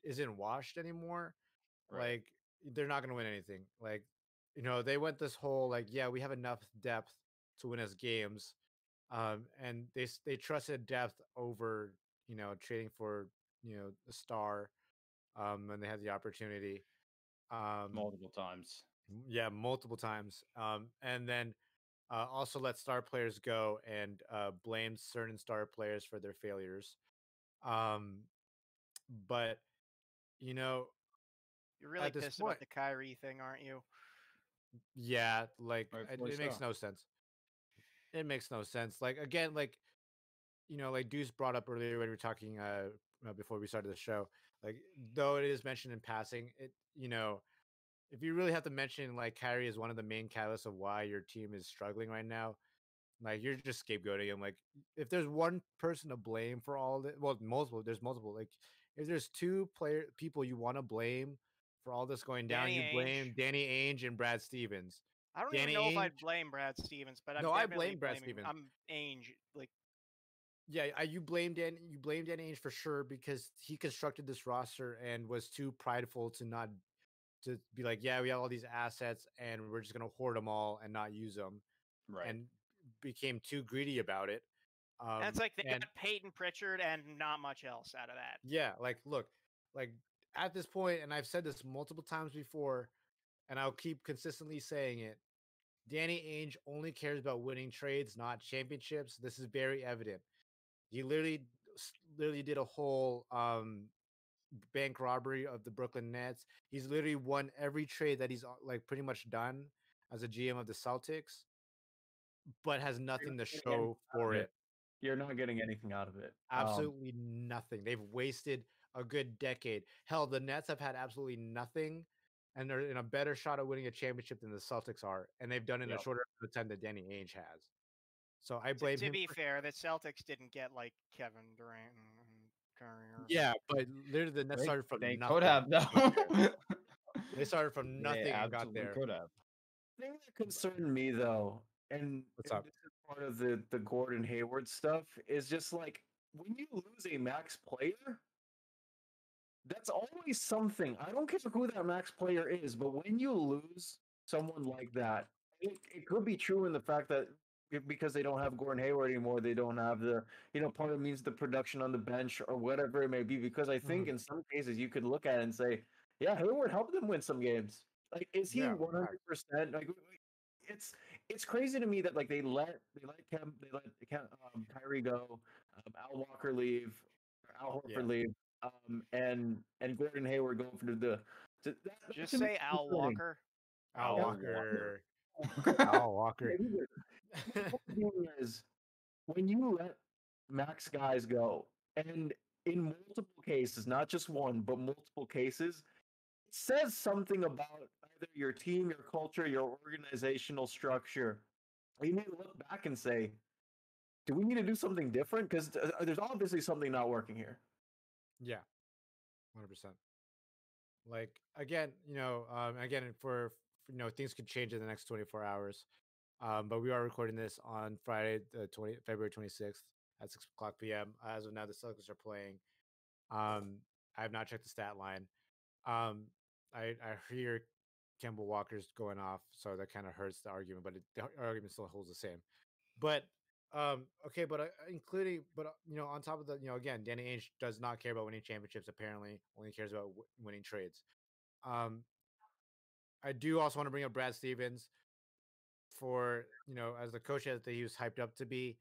isn't washed anymore,
Right.
like they're not gonna win anything. Like they went this whole like yeah we have enough depth to win us games, and they trusted depth over trading for a star when they had the opportunity.
Multiple times.
Yeah, multiple times. And then also let star players go and blame certain star players for their failures. Um, but you know,
You're really
at this
pissed
point,
about the Kyrie thing, aren't you?
yeah, like
Rightfully
it makes
so.
no sense. It makes no sense. Like again, like like Deuce brought up earlier when we were talking before we started the show. Like though it is mentioned in passing, it if you really have to mention like Kyrie is one of the main catalysts of why your team is struggling right now, like you're just scapegoating him. Like if there's one person to blame for all this, well, multiple. There's multiple. Like if there's two people you want to blame for all this going down,
Danny
you blame
Ainge.
Danny Ainge and Brad Stevens.
I don't even
Danny
know if
Ainge.
I'd blame Brad Stevens, but I'm
No, I
definitely
blame Brad
blaming.
Stevens.
I'm Ainge. Like
Yeah, you blame Danny Ainge for sure because he constructed this roster and was too prideful to not to be like, yeah, we have all these assets and we're just gonna hoard them all and not use them,
Right.
and became too greedy about it.
that's like they
And
got Peyton Pritchard and not much else out of that.
yeah, like look, like at this point, and I've said this multiple times before, and I'll keep consistently saying it. Danny Ainge only cares about winning trades, not championships. This is very evident. He literally did a whole bank robbery of the Brooklyn Nets. He's literally won every trade that he's like pretty much done as a GM of the Celtics, but has
You're
nothing
not
to
getting
show
anything out
for
of
it.
You're not getting anything out of it.
Absolutely nothing. They've wasted a good decade. Hell, the Nets have had absolutely nothing, and they're in a better shot of winning a championship than the Celtics are, and they've done it in a
Yep.
shorter amount of time than Danny Ainge has. So I blame
To
him.
be fair, the Celtics didn't get like Kevin Durant and Kyrie Irving.
Yeah, but literally the Nets started from
They
nothing.
could have though.
They started from
They
nothing and got
absolutely
there.
could have.
The thing that concerned me though, and
What's
and
up?
this is part of the Gordon Hayward stuff, is just like when you lose a max player, that's always something. I don't care who that max player is, but when you lose someone like that, it could be true in the fact that because they don't have Gordon Hayward anymore, they don't have the, part of it means the production on the bench or whatever it may be. Because I think in some cases you could look at it and say, yeah, Hayward helped them win some games. Like, is he
Yeah,
100%? Like, it's it's crazy to me that like Kyrie go, Al Walker leave, Al
yeah.
Horford leave, and Gordon Hayward going for that
Just
to me
say
is
Al
concerning.
Walker.
Al
Al
Walker.
Walker.
Al Walker.
The whole thing is when you let max guys go, and in multiple cases, not just one, but multiple cases, it says something about either your team, your culture, your organizational structure. You need to look back and say, do we need to do something different? Because there's obviously something not working here.
Yeah, 100%. Like again, again things could change in the next 24 hours. But we are recording this on Friday, February 26th at 6 o'clock p.m. As of now, the Celtics are playing. I have not checked the stat line. I hear Kemba Walker's going off, so that kind of hurts the argument, but the argument still holds the same. But Okay, but including, but on top of that, again, Danny Ainge does not care about winning championships. Apparently, only cares about winning trades. Um, I do also want to bring up Brad Stevens for as the coach that he was hyped up to be.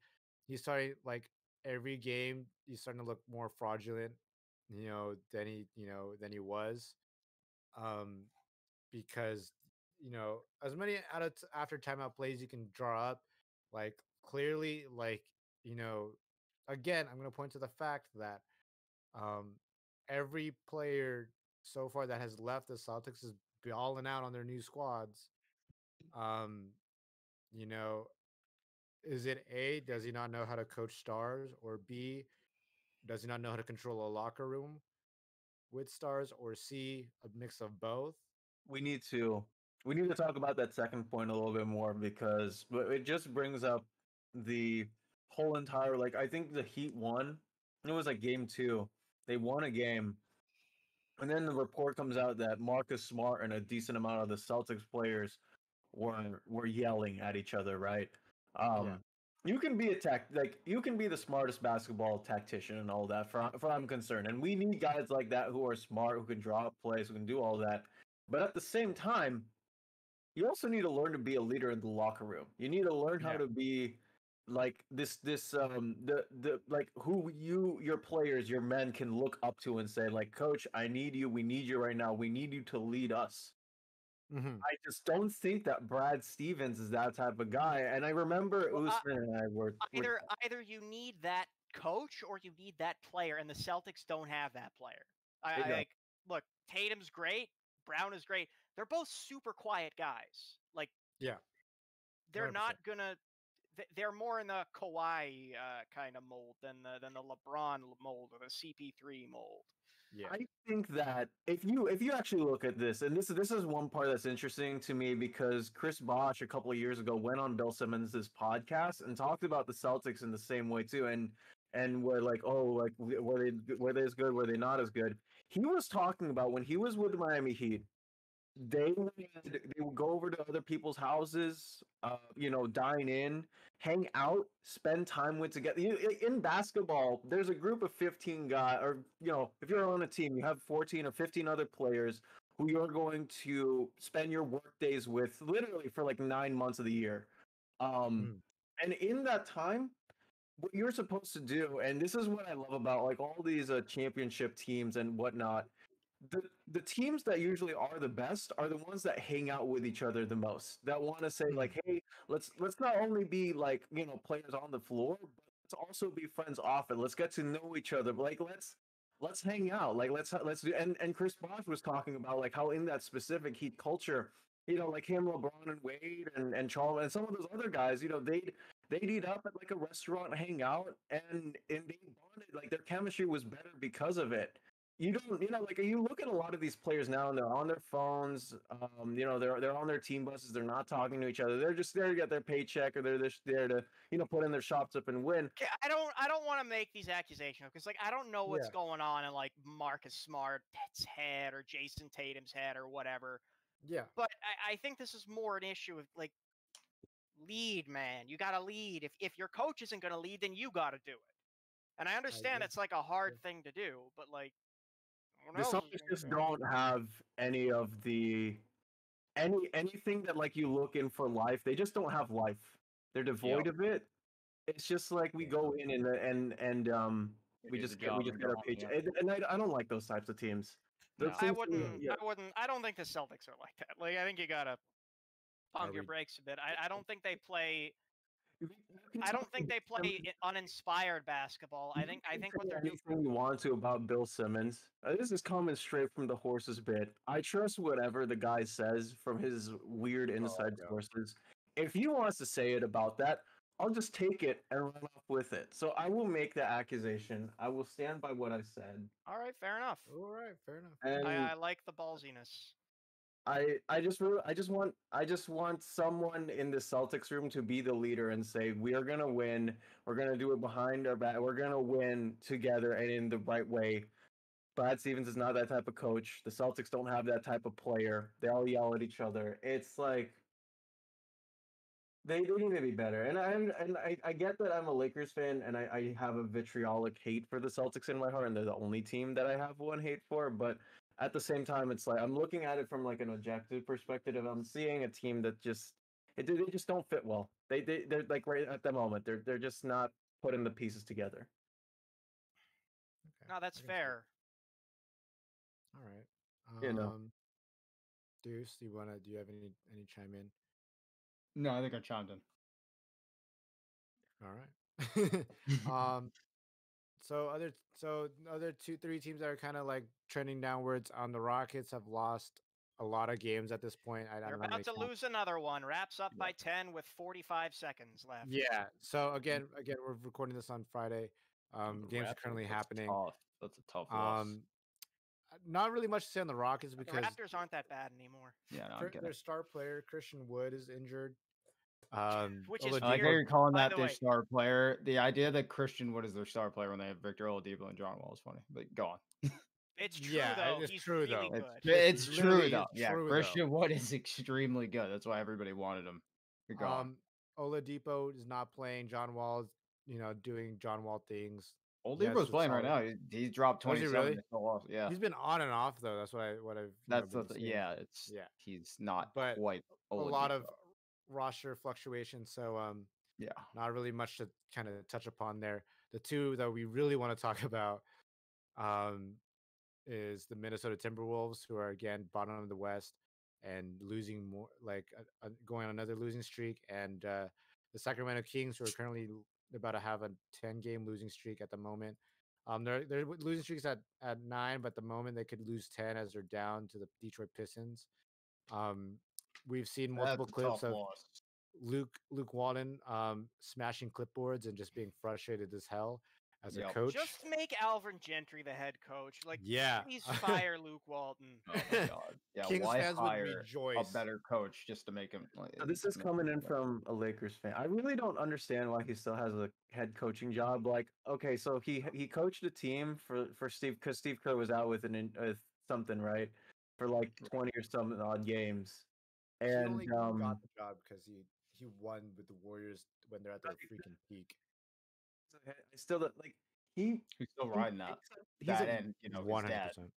He's starting like every game. He's starting to look more fraudulent, than he was. Because as many after timeout plays you can draw up, like clearly, like again, I'm going to point to the fact that um every player so far that has left the Celtics is balling out on their new squads. um you know is it A, does he not know how to coach stars, or B, does he not know how to control a locker room with stars, or C, a mix of both?
we need to we need to talk about that second point a little bit more because it just brings up the whole entire, like, I think the Heat won. It was like game 2. They won a game, and then the report comes out that Marcus Smart and a decent amount of the Celtics players were yelling at each other, right?
Yeah.
You can be you can be the smartest basketball tactician and all that for I'm concerned. And we need guys like that who are smart, who can draw up plays, who can do all that. But at the same time, you also need to learn to be a leader in the locker room. You need to learn how
Yeah.
to be like the like who your players, your men can look up to and say, like, coach, I need you, we need you right now, we need you to lead us.
Mhm.
I just don't think that Brad Stevens is that type of guy. And I remember
Well,
Usman and I were
either you need that coach or you need that player, and the Celtics don't have that player.
They don't.
Like, look, Tatum's great, Brown is great. They're both super quiet guys. Like,
Yeah.
they're
100%.
not gonna. They're more in the Kawhi kind of mold than the LeBron mold or the CP3 mold.
Yeah.
I think that if you actually look at this, and this is one part that's interesting to me because Chris Bosh a couple of years ago went on Bill Simmons' podcast and talked about the Celtics in the same way too, and were like, oh, like were they as good, were they not as good? He was talking about when he was with the Miami Heat, they would go over to other people's houses, dine in, hang out, spend time with together. In basketball, there's a group of 15 guys, or if you're on a team, you have 14 or 15 other players who you're going to spend your work days with, literally for like 9 months of the year.
Mm.
And in that time, what you're supposed to do, and this is what I love about like all these championship teams and whatnot, the teams that usually are the best are the ones that hang out with each other the most. That want to say like, hey, let's not only be like players on the floor, but let's also be friends off it. Let's get to know each other. Like let's hang out. Like let's do. And Chris Bosh was talking about like how in that specific Heat culture, like him, LeBron, and Wade, and Charles, and some of those other guys, they'd eat up at like a restaurant, hang out, and they bonded. Like their chemistry was better because of it. You don't, like you look at a lot of these players now, and they're on their phones. They're on their team buses. They're not talking to each other. They're just there to get their paycheck, or they're just there to, put in their shops up and win.
Okay, I don't want to make these accusations because like I don't know what's going on in like Marcus Smart's head or Jason Tatum's head or whatever.
Yeah.
But I think this is more an issue of like lead, man. You got to lead. If your coach isn't going to lead, then you got to do it. And I understand it's like a hard thing to do, but like
the Celtics just don't have any of anything that like you look in for life. They just don't have life. They're devoid of it. It's just like we go in and we just get our paycheck. And I don't like those types of teams.
No. I don't think the Celtics are like that. Like I think you gotta pump your brakes a bit. I don't think they play. I don't think they play uninspired basketball. I think what they're doing.
Anything you want to about Bill Simmons. This is coming straight from the horse's bit. I trust whatever the guy says from his weird inside sources. If he wants to say it about that, I'll just take it and run off with it. So I will make the accusation. I will stand by what I said.
All right, fair enough.
All right, fair enough.
And
I like the ballsiness.
I just want someone in the Celtics room to be the leader and say, we are gonna win. We're gonna do it behind our back. We're gonna win together and in the right way. Brad Stevens is not that type of coach. The Celtics don't have that type of player. They all yell at each other. It's like They need to be better. And I get that I'm a Lakers fan and I have a vitriolic hate for the Celtics in my heart, and they're the only team that I have one hate for. But at the same time, it's like I'm looking at it from like an objective perspective. I'm seeing a team that they just don't fit well. They're like right at the moment they're just not putting the pieces together.
Okay,
No, that's
I can see it.
fair.
All right.
You know.
Deuce, do you have any chime in?
No, I think I chimed in.
All right. So other three teams that are kind of like trending downwards. The Rockets have lost a lot of games at this point. I
They're
don't know how
about
many
to
counts.
lose another one. Wraps up
Yeah.
by 10 with 45 seconds left.
Yeah. So again, we're recording this on Friday. Games are
Raptors,
currently
that's
happening.
Tough. That's a tough loss.
Not really much to say on the Rockets
The
because
Raptors aren't that bad anymore.
Yeah, no, I'm
their star player Christian Wood is injured.
Which is
I like how
weird.
you're calling
By
that
the
their
way,
star player. The idea that Christian Wood is their star player when they have Victor Oladipo and John Wall is funny. But go on.
it's true
Yeah,
though.
it's
He's
true,
really
though.
good.
It's
literally
true though.
is
Yeah,
true, though.
Christian Wood is extremely good. That's why everybody wanted him. You're gone.
Oladipo is not playing. John Wall is, doing John Wall things.
Oladipo's playing right now. He's dropped
Oh, is he
27.
really?
They still lost. Yeah,
He's been on and off though. That's what I've
that's
been seeing.
yeah. He's not
But
quite
a lot of
Oladipo.
roster fluctuation. So
Yeah,
not really much to kind of touch upon there. The two that we really want to talk about is the Minnesota Timberwolves, who are again bottom of the West and losing more, like going on another losing streak, and the Sacramento Kings, who are currently about to have a 10-game losing streak at the moment. Their losing streaks at 9, but at the moment they could lose 10 as they're down to the Detroit Pistons. We've seen multiple
that's a
clips
tough
of
loss.
Luke Walton smashing clipboards and just being frustrated as hell as a
Yep.
coach.
Just make Alvin Gentry the head coach. Like,
Yeah.
please fire Luke Walton.
Oh my god. Yeah,
Kings
why
fans would
hire
rejoice.
a better coach just to make him? Like,
So this is coming in from a Lakers fan. I really don't understand why he still has a head coaching job. Like, okay, so he coached a team for Steve, because Steve Kerr was out with with something, right, for like 20 or some odd games,
He
and
only got the job because he won with the Warriors when they're at their freaking peak.
I still don't- like he's
still riding that.
He's
That
a,
and his dad.
100%.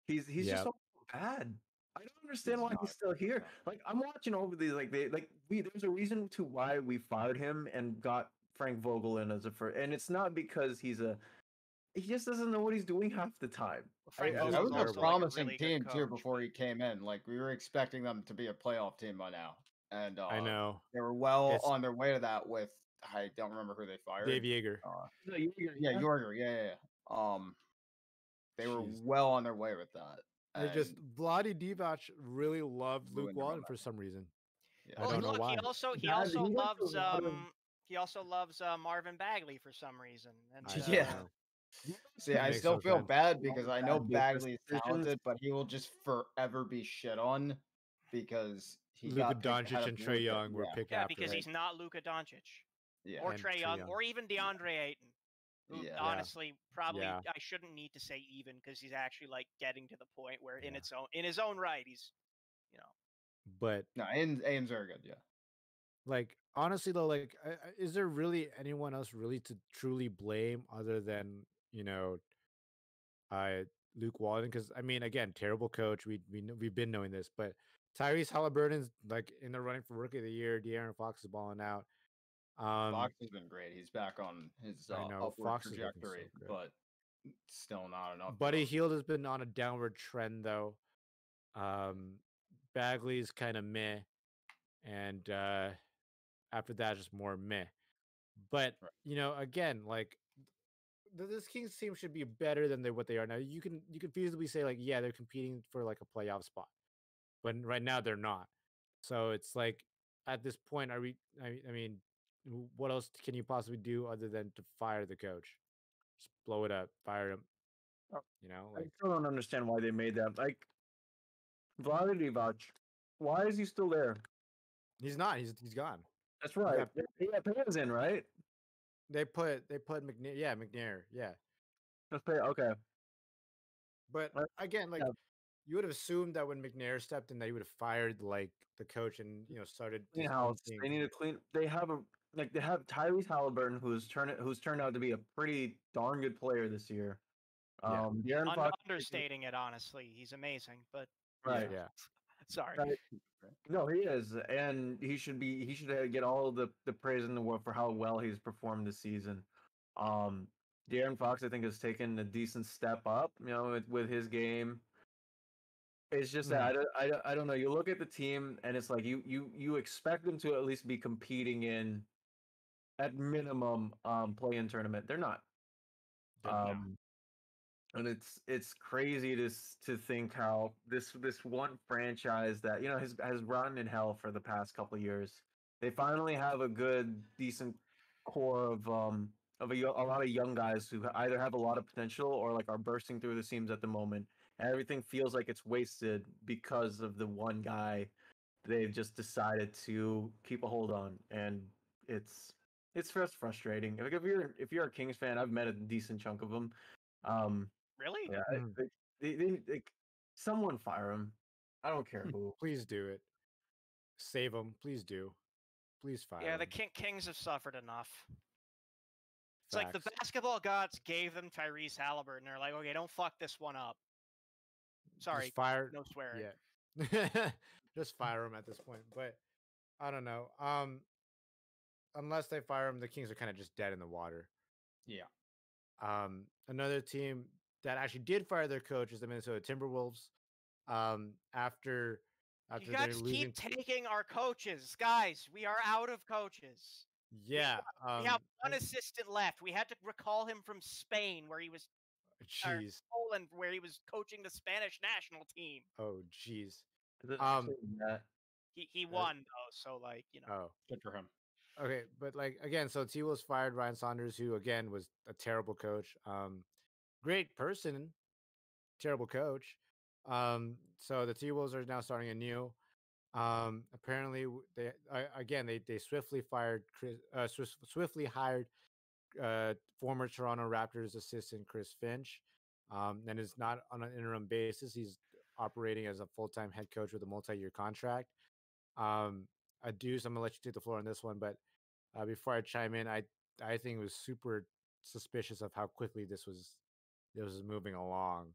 he's just so bad. I don't understand why he's still here. Like, I'm watching over these, like there's a reason to why we fired him and got Frank Vogel in as a first, and it's not because he just doesn't know what he's doing half the time.
Frank
That
That
Vogel's
was
also,
a
like,
promising
really good
team too
coach,
before he came in. Like, we were expecting them to be a playoff team by now, and
I know.
they were well
It's-
on their way to that. With I don't remember who they fired.
Dave Yeager.
Yeah, Yorger. Yeah. They were
Jeez.
well on their way with that.
They just
and
Vlade Divac really loved Luke
ruined their
Walton for
momentum.
some reason.
Yeah.
I don't know
look,
why.
he also
He went to a lot of-
loves Marvin Bagley for some reason. And
I
Yeah.
don't know.
See,
That
I
makes
still
no
feel
sense.
bad because I know
Bad business
Bagley is
decisions.
talented, but he will just forever be shit on because he
Luka
got picked ahead
Doncic
of
and Trey
Luka.
Young were
Yeah.
picked
yeah,
after
because
him.
he's not Luka Doncic
Yeah.
or
And
Trey
Trae
Young
Young.
or even DeAndre Ayton. Who,
Yeah.
honestly, probably
Yeah.
I shouldn't need to say even because he's actually like getting to the point where
Yeah.
in his own right he's,
But
No, Aim's very good. Yeah.
like honestly though, like is there really anyone else really to truly blame other than Luke Walton? Because I mean, again, terrible coach. We've been knowing this, but Tyrese Halliburton's like in the running for Rookie of the Year. Darren Fox is balling out.
Fox has been great. He's back on his
I know,
upward
Fox is looking so
trajectory,
good.
but still not enough.
Buddy Hield has been on a downward trend though. Bagley's kind of meh, and after that, just more meh. But
Right.
again, like this Kings team should be better than what they are now. You can feasibly say like, yeah, they're competing for like a playoff spot, but right now they're not. So it's like at this point, are we? I mean, what else can you possibly do other than to fire the coach? Just blow it up, fire him.
Oh, I
Like
still don't understand why they made that. Like, Vlade Divac, why is he still there?
he's not. He's gone.
That's right. Yeah, Payne's in, right?
They put McNair. Yeah, McNair. Yeah.
Okay.
But again, like
Yeah.
you would have assumed that when McNair stepped in, that he would have fired like the coach and started
Clean
his own
house.
thing.
They need to clean. They have Tyrese Halliburton, who's turned out to be a pretty darn good player this year.
Yeah.
Darren Fox,
Understating it, honestly, he's amazing. But
right?
Yeah.
sorry.
Right. No, he is, and he should get all the praise in the world for how well he's performed this season. Darren Fox, I think, has taken a decent step up, with his game. It's just that I don't know. You look at the team, and it's like you expect them to at least be competing in, at minimum, play-in tournament. They're not.
No.
And it's crazy to think how this one franchise that has run in hell for the past couple of years, they finally have a good decent core of a lot of young guys who either have a lot of potential or like are bursting through the seams at the moment, and everything feels like it's wasted because of the one guy they've just decided to keep a hold on, and it's just frustrating. Like if you're a Kings fan, I've met a decent chunk of them.
Really?
Yeah, someone fire him. I don't care who.
Please do it. Save him. Please do. Please fire
Yeah,
him.
the Kings have suffered enough. It's like the
Facts.
basketball gods gave them Tyrese Halliburton. They're like, okay, don't fuck this one up. Sorry,
Just fire.
no swearing.
Yeah. Just fire him at this point. But I don't know. Unless they fire him, the Kings are kind of just dead in the water.
Yeah.
Another team that actually did fire their coach is the Minnesota Timberwolves. After
You guys keep taking our coaches, guys. We are out of coaches.
Yeah,
we have one assistant left. We had to recall him from Spain, where he was.
Jeez.
Poland, where he was coaching the Spanish national team.
Oh, jeez.
He won though, so like
Oh,
good for him.
Okay, but like again, so T-Wolves fired Ryan Saunders, who again was a terrible coach. Great person, terrible coach. So the T-Wolves are now starting anew. Apparently they swiftly fired swiftly hired former Toronto Raptors assistant Chris Finch, and is not on an interim basis. He's operating as a full-time head coach with a multi-year contract. Deuce, I'm gonna let you take the floor on this one, but before I chime in, I think it was super suspicious of how quickly this was moving along.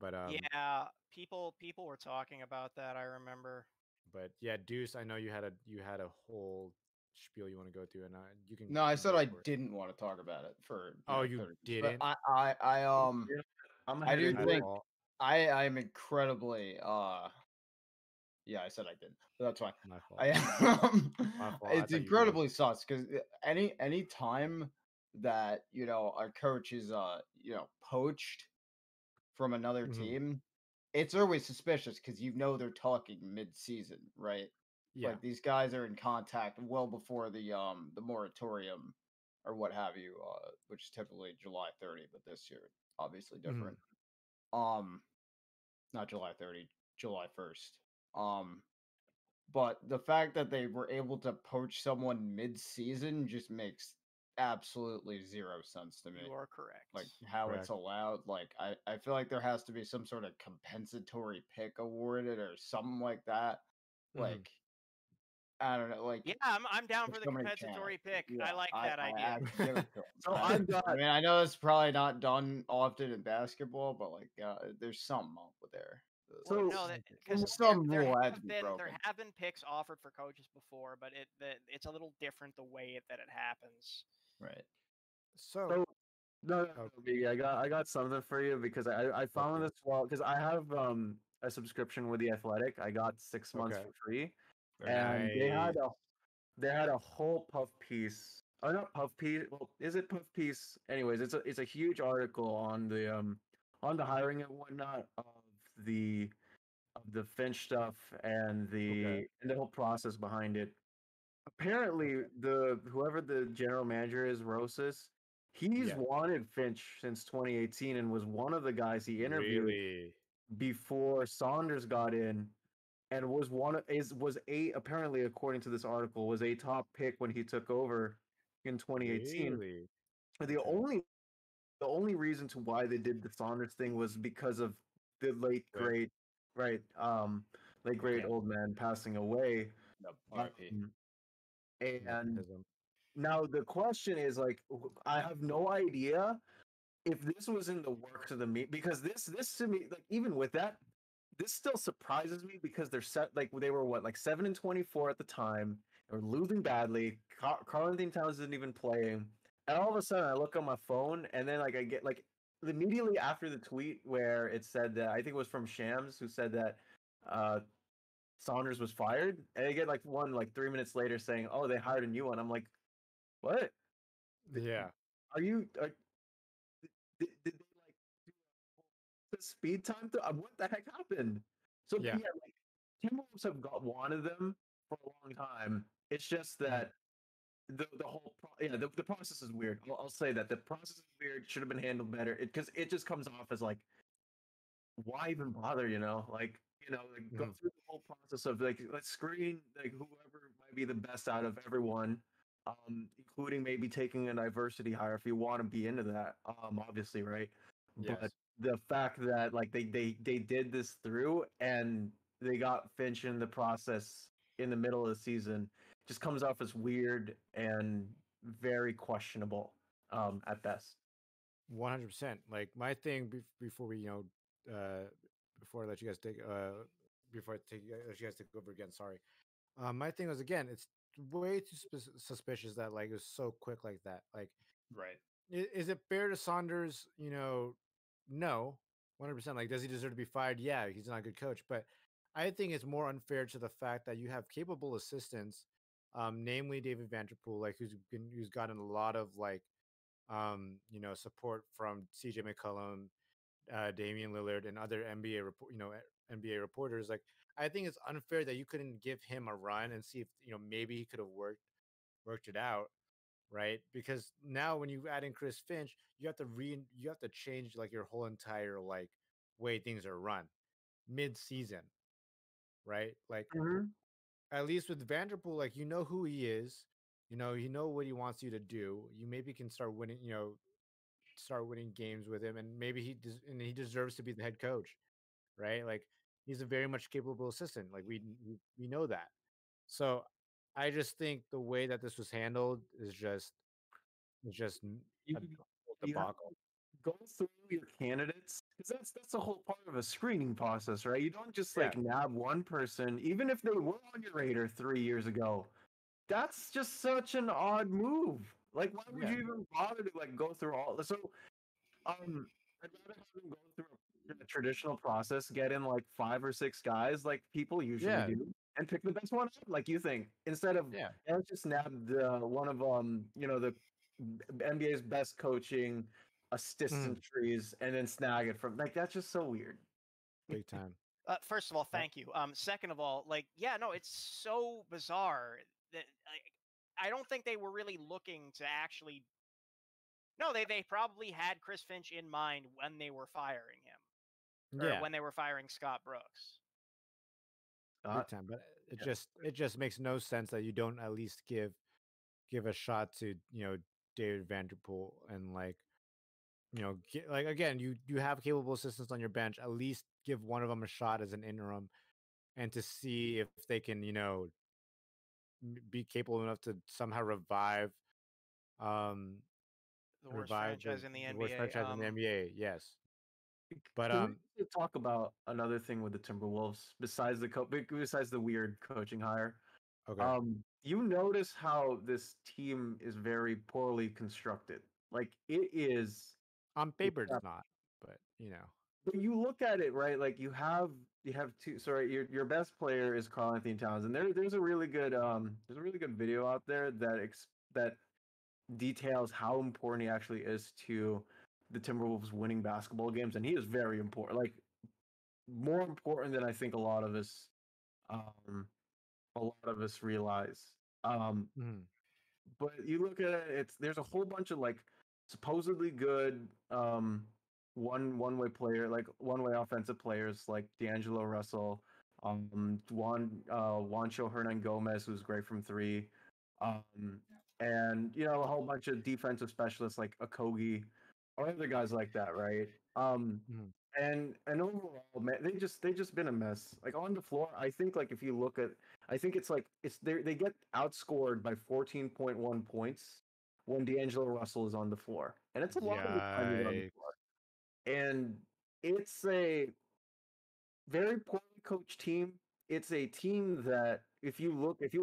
But
yeah, people were talking about that. I remember.
But yeah, Deuce, I know you had a whole spiel you want to go through, and you can.
No, I said I didn't want to talk about it for.
You didn't?
But I do think I'm incredibly yeah, I said I didn't, but that's fine.
My fault.
My fault. It's incredibly sus because any time that our coach is poached from another team, it's always suspicious because they're talking mid-season, right?
Yeah.
Like these guys are in contact well before the moratorium or what have you, which is typically July 30, but this year obviously different. Not July 30, July 1st. But the fact that they were able to poach someone mid-season just makes absolutely zero sense to me.
You are correct.
Like how it's allowed. Like I feel like there has to be some sort of compensatory pick awarded or something like that. Like I don't know. Like
I'm down for the compensatory pick. Yeah, I like that idea.
So I've got. I mean, I know it's probably not done often in basketball, but like there's something up with there.
So no, because there have been picks offered for coaches before, but it's a little different the way that it happens.
Right.
So
no, I got something for you because I found this because I have a subscription with The Athletic. I got 6 months for free, and they had a whole puff piece. Or not puff piece. Well, is it puff piece? Anyways, it's a huge article on the hiring and whatnot of the Finch stuff and the whole process behind it. Apparently, whoever the general manager is, Rosas, he's wanted Finch since 2018 and was one of the guys he interviewed before Saunders got in, and was apparently, according to this article, was a top pick when he took over in 2018.
Really?
The only reason to why they did the Saunders thing was because of the late great, right? Late great
Yeah.
old man passing away.
Yep, R.I.P.
And
Nepotism.
now the question is like, I have no idea if this was in the works of the meet, because this to me, like, even with that, this still surprises me because they're set, like, they were what, like 7-24 at the time, they were losing badly. Karl Anthony Towns isn't even playing, and all of a sudden I look on my phone and then like I get like immediately after the tweet where it said that, I think it was from Shams, who said that Saunders was fired, and I get like one like 3 minutes later saying, oh, they hired a new one. I'm like, what?
Yeah.
Are you did they like do the speed time to what the heck happened? So
Yeah.
like Timberwolves have wanted them for a long time. It's just that the whole the process is weird. I'll say that the process is weird. Should have been handled better. Because it just comes off as like, why even bother? Like go through the whole process of like, let's screen like whoever might be the best out of everyone, including maybe taking a diversity hire if you want to be into that. Obviously, right?
Yes.
But the fact that like they did this through and they got Finch in the process in the middle of the season just comes off as weird and very questionable at best.
100%. Like my thing before we, before I let you guys take, before I let you guys take over again. Sorry. My thing was, again, it's way too suspicious that like it was so quick like that. Like,
Right.
is it fair to Saunders? No, 100%. Like, does he deserve to be fired? Yeah, he's not a good coach, but I think it's more unfair to the fact that you have capable assistants, namely David Vanderpool, like who's gotten a lot of like, support from CJ McCollum, Damian Lillard, and other NBA reporters. Like, I think it's unfair that you couldn't give him a run and see if maybe he could have worked it out, right? Because now when you add in Chris Finch, you have to change like your whole entire like way things are run mid-season, right? Like, at least with Vanderpool, like who he is, what he wants you to do. You maybe can start winning games with him, and maybe he deserves to be the head coach, right? Like, he's a very much capable assistant. Like, we know that. So I just think the way that this was handled is just
You
a
you have
debacle.
go through your candidates, because that's a whole part of a screening process, right? You don't just
Yeah.
like nab one person, even if they were on your radar 3 years ago. That's just such an odd move. Like, why would
Yeah.
you even bother to like go through all? So, I'd rather have them go through a traditional process, get in like 5 or 6 guys, like people usually
Yeah.
do, and pick the best one up, like you think, instead of
Yeah.
let's just nab one of the NBA's best coaching assistant trees and then snag it from like that's just so weird.
Big time.
First of all, thank you. Second of all, like, yeah, no, it's so bizarre that I don't think they were really looking to actually. No, they probably had Chris Finch in mind when they were firing him, or
Yeah.
when they were firing Scott Brooks.
Big time. But
yeah.
it just makes no sense that you don't at least give a shot to David Vanderpool, and like like, again, you have capable assistants on your bench. At least give one of them a shot as an interim, and to see if they can be capable enough to somehow um
The worst
revive
franchise in the
the worst
NBA.
franchise in the NBA. Yes, but
Can we also talk about another thing with the Timberwolves besides besides the weird coaching hire?
okay.
You notice how this team is very poorly constructed. Like it is,
On paper,
yeah,
it's not, but
but you look at it, right? Like you have two. Sorry, your best player is Karl Anthony Towns, and there's a really good video out there that details how important he actually is to the Timberwolves winning basketball games, and he is very important. Like more important than I think um realize. Um,
Mhm.
but you look at it, there's a whole bunch of like supposedly good one way player, like one way offensive players like D'Angelo Russell, Juancho Hernan Gomez, who's great from three, and a whole bunch of defensive specialists like Okogie or other guys like that, right?
Mhm.
And overall, man, they just been a mess. Like on the floor, I think like if you look at, I think it's like they get outscored by 14.1 points when D'Angelo Russell is on the floor, and it's a lot of the time he's on the
Yikes.
floor. And it's a very poorly coached team. It's a team that if you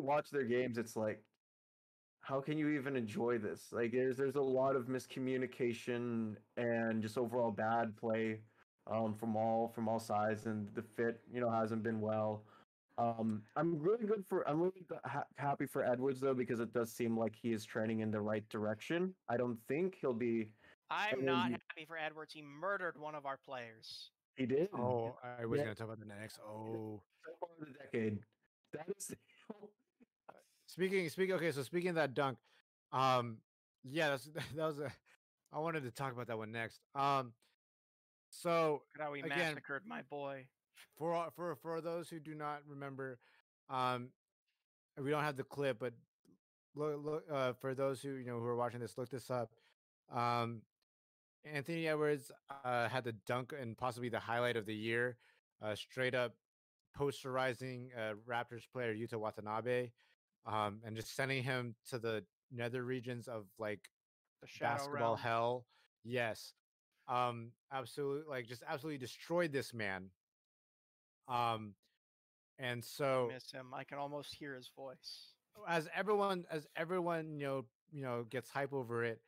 watch their games, it's like, how can you even enjoy this? Like there's a lot of miscommunication and just overall bad play from all sides, and the fit hasn't been well. I'm really happy for Edwards though, because it does seem like he is trending in the right direction. I don't think he'll be.
I'm not happy for Edwards. He murdered one of our players.
He did.
Oh, I was
Yeah.
gonna talk about the next. Oh,
So far in the decade. That is.
speaking. Okay, so speaking of that dunk, yeah, that was a. I wanted to talk about that one next. So
Look at how we
again,
massacred my boy.
for those who do not remember, um, we don't have the clip, but look for those who who are watching this, look this up. Um, Anthony Edwards had the dunk and possibly the highlight of the year, straight up posterizing Raptors player Yuta Watanabe, and just sending him to the nether regions of like
The Shadow
basketball
Realm.
hell. Yes, absolutely, like just absolutely destroyed this man. And so
Miss him. I can almost hear his voice.
as everyone gets hype over it,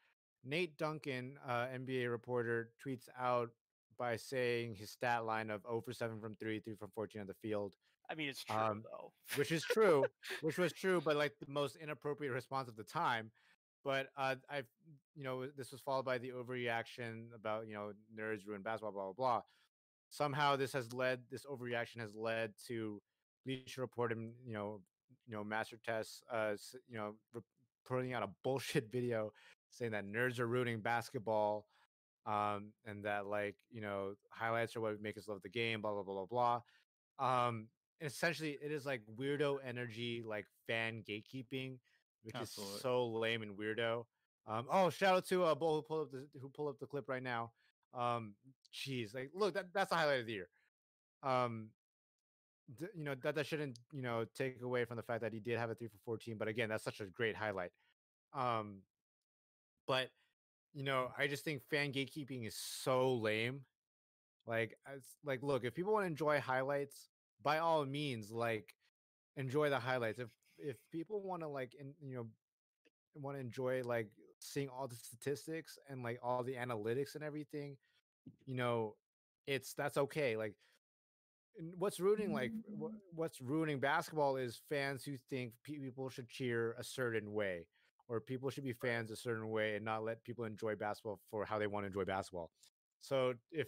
Nate Duncan, NBA reporter, tweets out by saying his stat line of 0 for 7 from 3, 3 from 14 on the field.
I mean, it's true though.
Which is true, which was true, but like the most inappropriate response of the time. But I've this was followed by the overreaction about nerds ruin basketball, blah blah blah. Somehow this overreaction has led to Bleacher Report and Master Tests putting out a bullshit video saying that nerds are ruining basketball, and that like highlights are what make us love the game, blah blah blah blah blah. Essentially it is like weirdo energy, like fan gatekeeping, which
Absolutely.
is so lame and weirdo. Oh, shout out to Bull who pulled up the clip right now. Jeez, like look, that's the highlight of the year. Um, that shouldn't take away from the fact that he did have a 3 for 14, but again, that's such a great highlight. Um, but I just think fan gatekeeping is so lame. Like, look, if people want to enjoy highlights, by all means, like, enjoy the highlights. If people want to want to enjoy like seeing all the statistics and like all the analytics and everything, that's okay. Like, what's ruining basketball is fans who think people should cheer a certain way, or people should be fans a certain way and not let people enjoy basketball for how they want to enjoy basketball. So if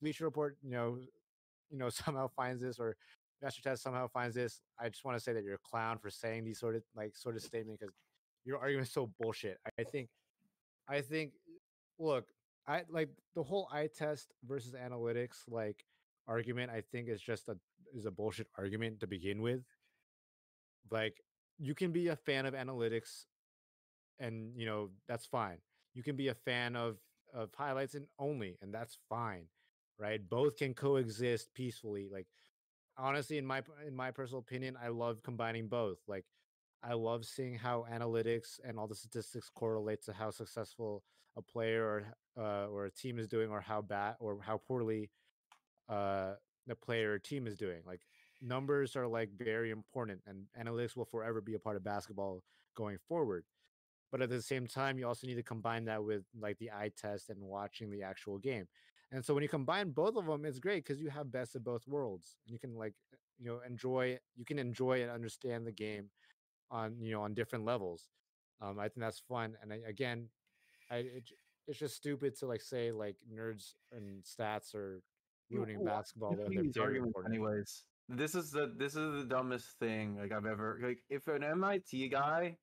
Bleacher Report somehow finds this, or Master Test somehow finds this, I just want to say that you're a clown for saying these sort of statement, because your argument is so bullshit. I think look, I like the whole eye test versus analytics like argument. I think is a bullshit argument to begin with. Like, you can be a fan of analytics, and that's fine. You can be a fan of highlights and only, and that's fine, right? Both can coexist peacefully. Like, honestly, in my personal opinion, I love combining both. Like, I love seeing how analytics and all the statistics correlate to how successful a player or a team is doing, or how bad or how poorly uh, the player or team is doing. Like, numbers are like very important, and analytics will forever be a part of basketball going forward. But at the same time, you also need to combine that with like the eye test and watching the actual game. And so when you combine both of them, it's great because you have best of both worlds. You can like enjoy and understand the game on different levels. I think that's fun. And again, it's just stupid to like say like nerds and stats are ruining basketball when they're
These
very
arguments
important.
anyways. This is the dumbest thing like I've ever like. If an MIT guy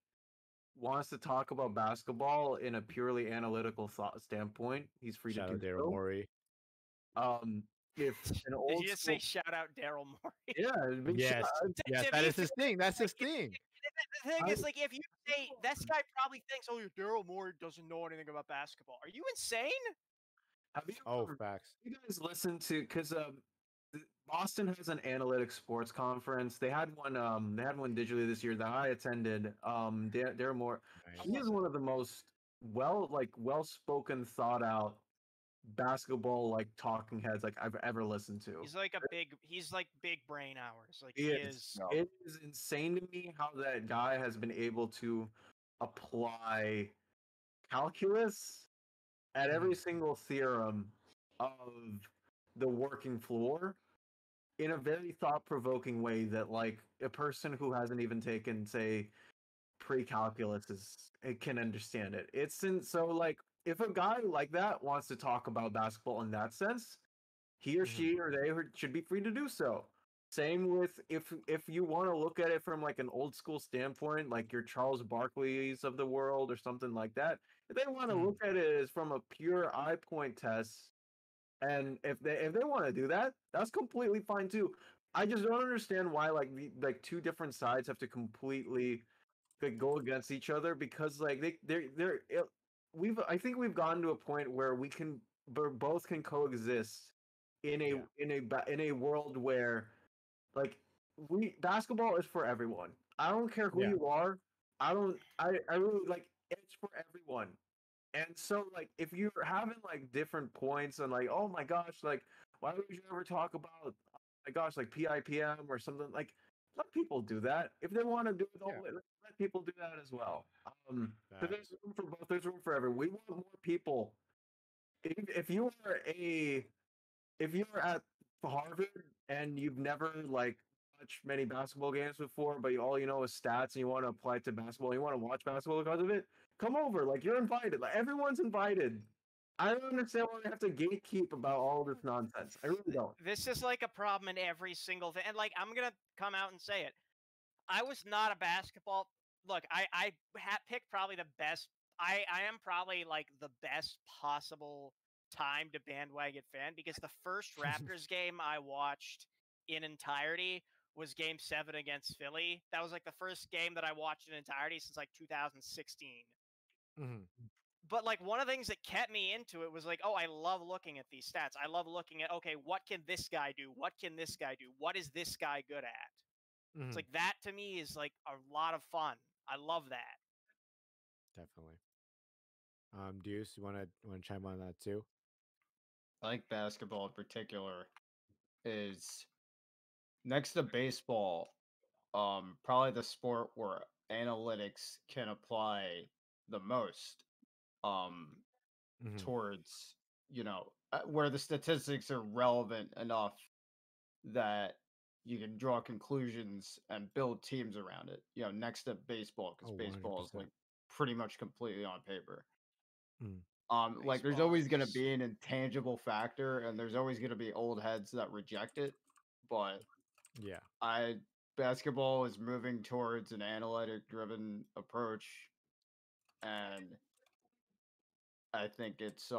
wants to talk about basketball in a purely analytical thought standpoint, he's free
Shout
to
out
do
Daryl
so.
Morey.
If an
Did
old
you just
school,
say shout out Daryl Morey?
yeah, big
Yes, yes,
To
that
be
is his
fair,
thing. That's his
like,
thing.
the thing
I-
is, like, if you say this guy probably thinks, oh, Daryl Morey doesn't know anything about basketball. Are you insane?
Have you
Oh, facts.
you guys listened to because Boston has an analytics sports conference. They had one digitally this year that I attended. They're more.
Nice.
He is one of the most well spoken, thought out basketball talking heads I've ever listened to.
He's like big brain hours. Like
He
he
is.
is.
It is insane to me how that guy has been able to apply calculus at every single theorem of the working floor in a very thought-provoking way that a person who hasn't even taken, say, pre-calculus can understand it. If a guy like that wants to talk about basketball in that sense, he or she or they should be free to do so. Same with if you want to look at it from an old school standpoint, like your Charles Barkley's of the world or something like that. If they want to look at it as from a pure eye point test, and if they want to do that, that's completely fine too. I just don't understand why two different sides have to completely go against each other, because I think we've gotten to a point where we can both can coexist in a world where basketball is for everyone. I don't care who you are. I really it's for everyone. And so if you're having different points and oh my gosh, why would you ever talk about, oh my gosh, PIPM or something, let people do that. If they want to do it, let people do that as well. So there's room for both. There's room for everyone. We want more people. If you are at Harvard and you've never watched many basketball games before, but all you know is stats, and you want to apply it to basketball, you want to watch basketball because of it, come over. You're invited. Everyone's invited. I don't understand why they have to gatekeep about all this nonsense. I really don't.
This is a problem in every single thing. And I'm gonna come out and say it. I was not a basketball. Look, I picked probably the best. I am probably the best possible time to bandwagon fan, because the first Raptors game I watched in entirety was Game 7 against Philly. That was the first game that I watched in entirety since 2016. But one of the things that kept me into it was oh, I love looking at these stats. I love looking at, okay, what can this guy do? What can this guy do? What is this guy good at? It's that to me is a lot of fun. I love that.
Definitely. Deuce, you want to chime on that too?
I think basketball in particular is, next to baseball, probably the sport where analytics can apply the most towards, where the statistics are relevant enough that you can draw conclusions and build teams around it. Next to baseball, because baseball is pretty much completely on paper. There's always going to be an intangible factor, and there's always going to be old heads that reject it. But basketball is moving towards an analytic-driven approach, and I think it's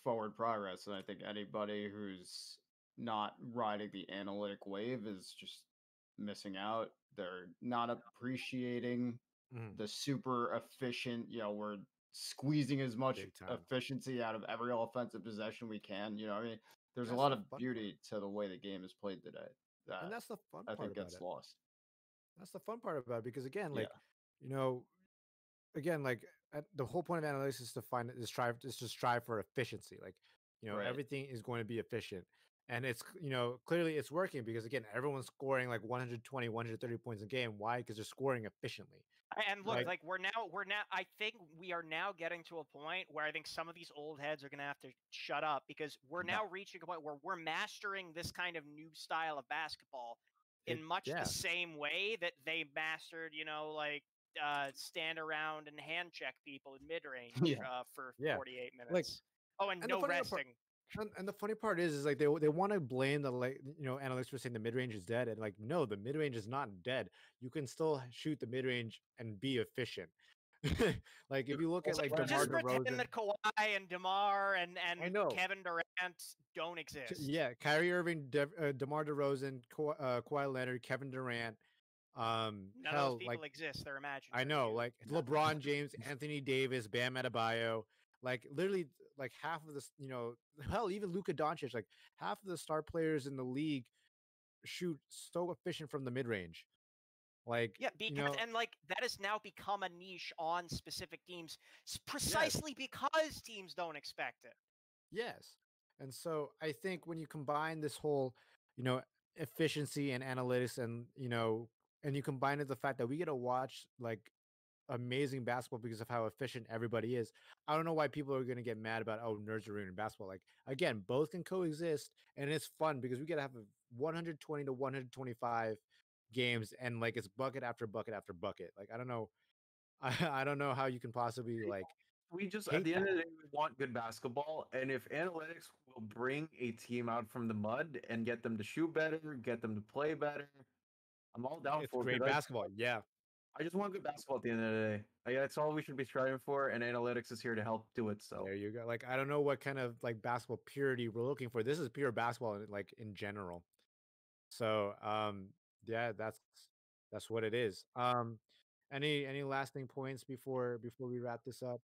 forward progress, and I think anybody who's not riding the analytic wave is just missing out. They're not appreciating the super efficient, we're squeezing as much efficiency out of every offensive possession we can. I mean, there's a lot of beauty to the way the game is played today.
And that's the fun
I
part
think
about
gets
it.
lost.
That's the fun part about it, because again, again, the whole point of analytics is to strive for efficiency. Everything is going to be efficient, and it's clearly it's working, because again, everyone's scoring 120, 130 points a game. Why? Because they're scoring efficiently.
And look, we're now. I think we are now getting to a point where I think some of these old heads are going to have to shut up, because we're now reaching a point where we're mastering this kind of new style of basketball in much the same way that they mastered, stand around and hand check people in mid range for 48 minutes. And no resting.
And the funny part is they want to blame the analytics for saying the mid range is dead, and no, the mid range is not dead. You can still shoot the mid range and be efficient. If you look at DeMar
just
DeRozan,
pretend that Kawhi and DeMar and Kevin Durant don't exist.
Yeah, Kyrie Irving, DeMar DeRozan, Kawhi Leonard, Kevin Durant.
None of those people exist. They're imaginary.
I know, LeBron James, Anthony Davis, Bam Adebayo. Like literally, like half of this, hell, even Luka Doncic, like half of the star players in the league shoot so efficient from the mid range. Like,
Yeah, because and like that has now become a niche on specific teams, precisely because teams don't expect it.
yes. And so I think when you combine this whole, you know, efficiency and analytics, and you combine it the fact that we get to watch like amazing basketball because of how efficient everybody is. I don't know why people are going to get mad about, oh, nerds are ruining basketball. Like, again, both can coexist, and it's fun because we get to have 120 to 125 games, and like it's bucket after bucket after bucket. Like, I don't know. I don't know how you can possibly like
We just, at
hate
the end
that.
of the day, we want good basketball. And if analytics will bring a team out from the mud and get them to shoot better, get them to play better, I'm all down
It's
for it.
great basketball. Yeah.
I just want good basketball at the end of the day. Like, that's all we should be striving for, and analytics is here to help do it. So
There you go. Like, I don't know what kind of like basketball purity we're looking for. This is pure basketball, like in general. So, yeah, that's what it is. Any lasting points before we wrap this up?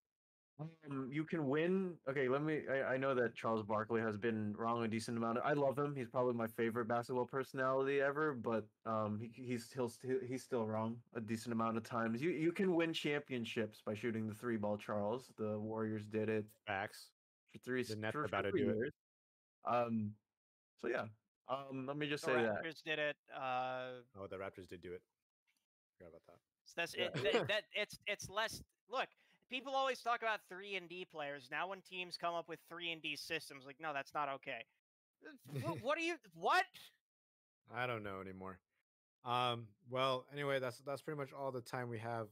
You can win. Okay, let me. I know that Charles Barkley has been wrong a decent amount. I love him. He's probably my favorite basketball personality ever. But he's still wrong a decent amount of times. You can win championships by shooting the three ball. Charles, the Warriors did it
Facts.
for three
The Nets are
for
about to
3
do it.
years. So yeah. Let me just
The
say that.
Raptors did it.
Oh, the Raptors did do it. Forgot about that.
So that's
Yeah.
it. That it's less. Look, people always talk about 3-and-D players. Now, when teams come up with 3-and-D systems, like, no, that's not okay. What are you? What?
I don't know anymore. Well, anyway, that's pretty much all the time we have.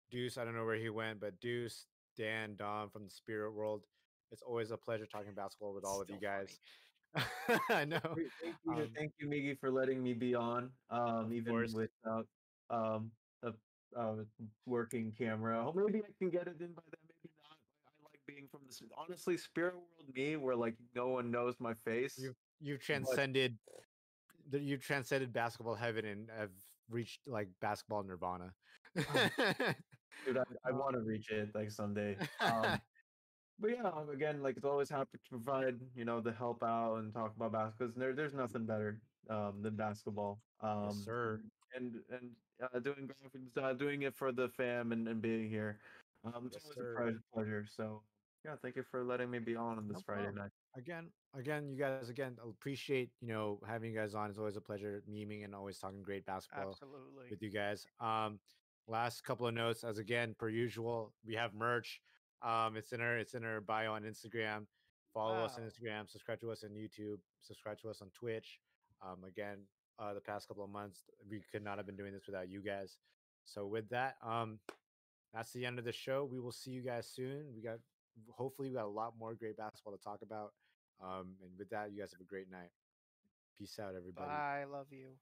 Deuce, I don't know where he went, but Deuce, Dan, Dom from the Spirit World. It's always a pleasure talking basketball with all of you
Still
guys. I know.
Thank you, Migi, for letting me be on.
Of
Even
course.
without a working camera. Maybe I can get it in by then. Maybe not. I like being from this. Honestly, Spirit World me, where like no one knows my face.
You've transcended you've transcended basketball heaven and have reached like basketball nirvana.
Dude, I want to reach it like someday. But yeah, again, like it's always happy to provide, the help out and talk about basketball. 'Cause there's nothing better than basketball.
Yes, sir.
And doing graphics, doing it for the fam and being here. It's
Yes,
always
sir.
a pleasure. So yeah, thank you for letting me be on this
No
Friday
problem.
night.
Again, you guys appreciate, having you guys on. It's always a pleasure memeing and always talking great basketball
Absolutely.
with you guys. Last couple of notes, as again per usual, we have merch. It's in our bio on Instagram. Follow us on
Wow.
Instagram. Subscribe to us on YouTube. Subscribe to us on Twitch. Again, the past couple of months, we could not have been doing this without you guys. So with that, that's the end of the show. We will see you guys soon. Hopefully we got a lot more great basketball to talk about. And with that, you guys have a great night. Peace out, everybody.
Bye. Love you.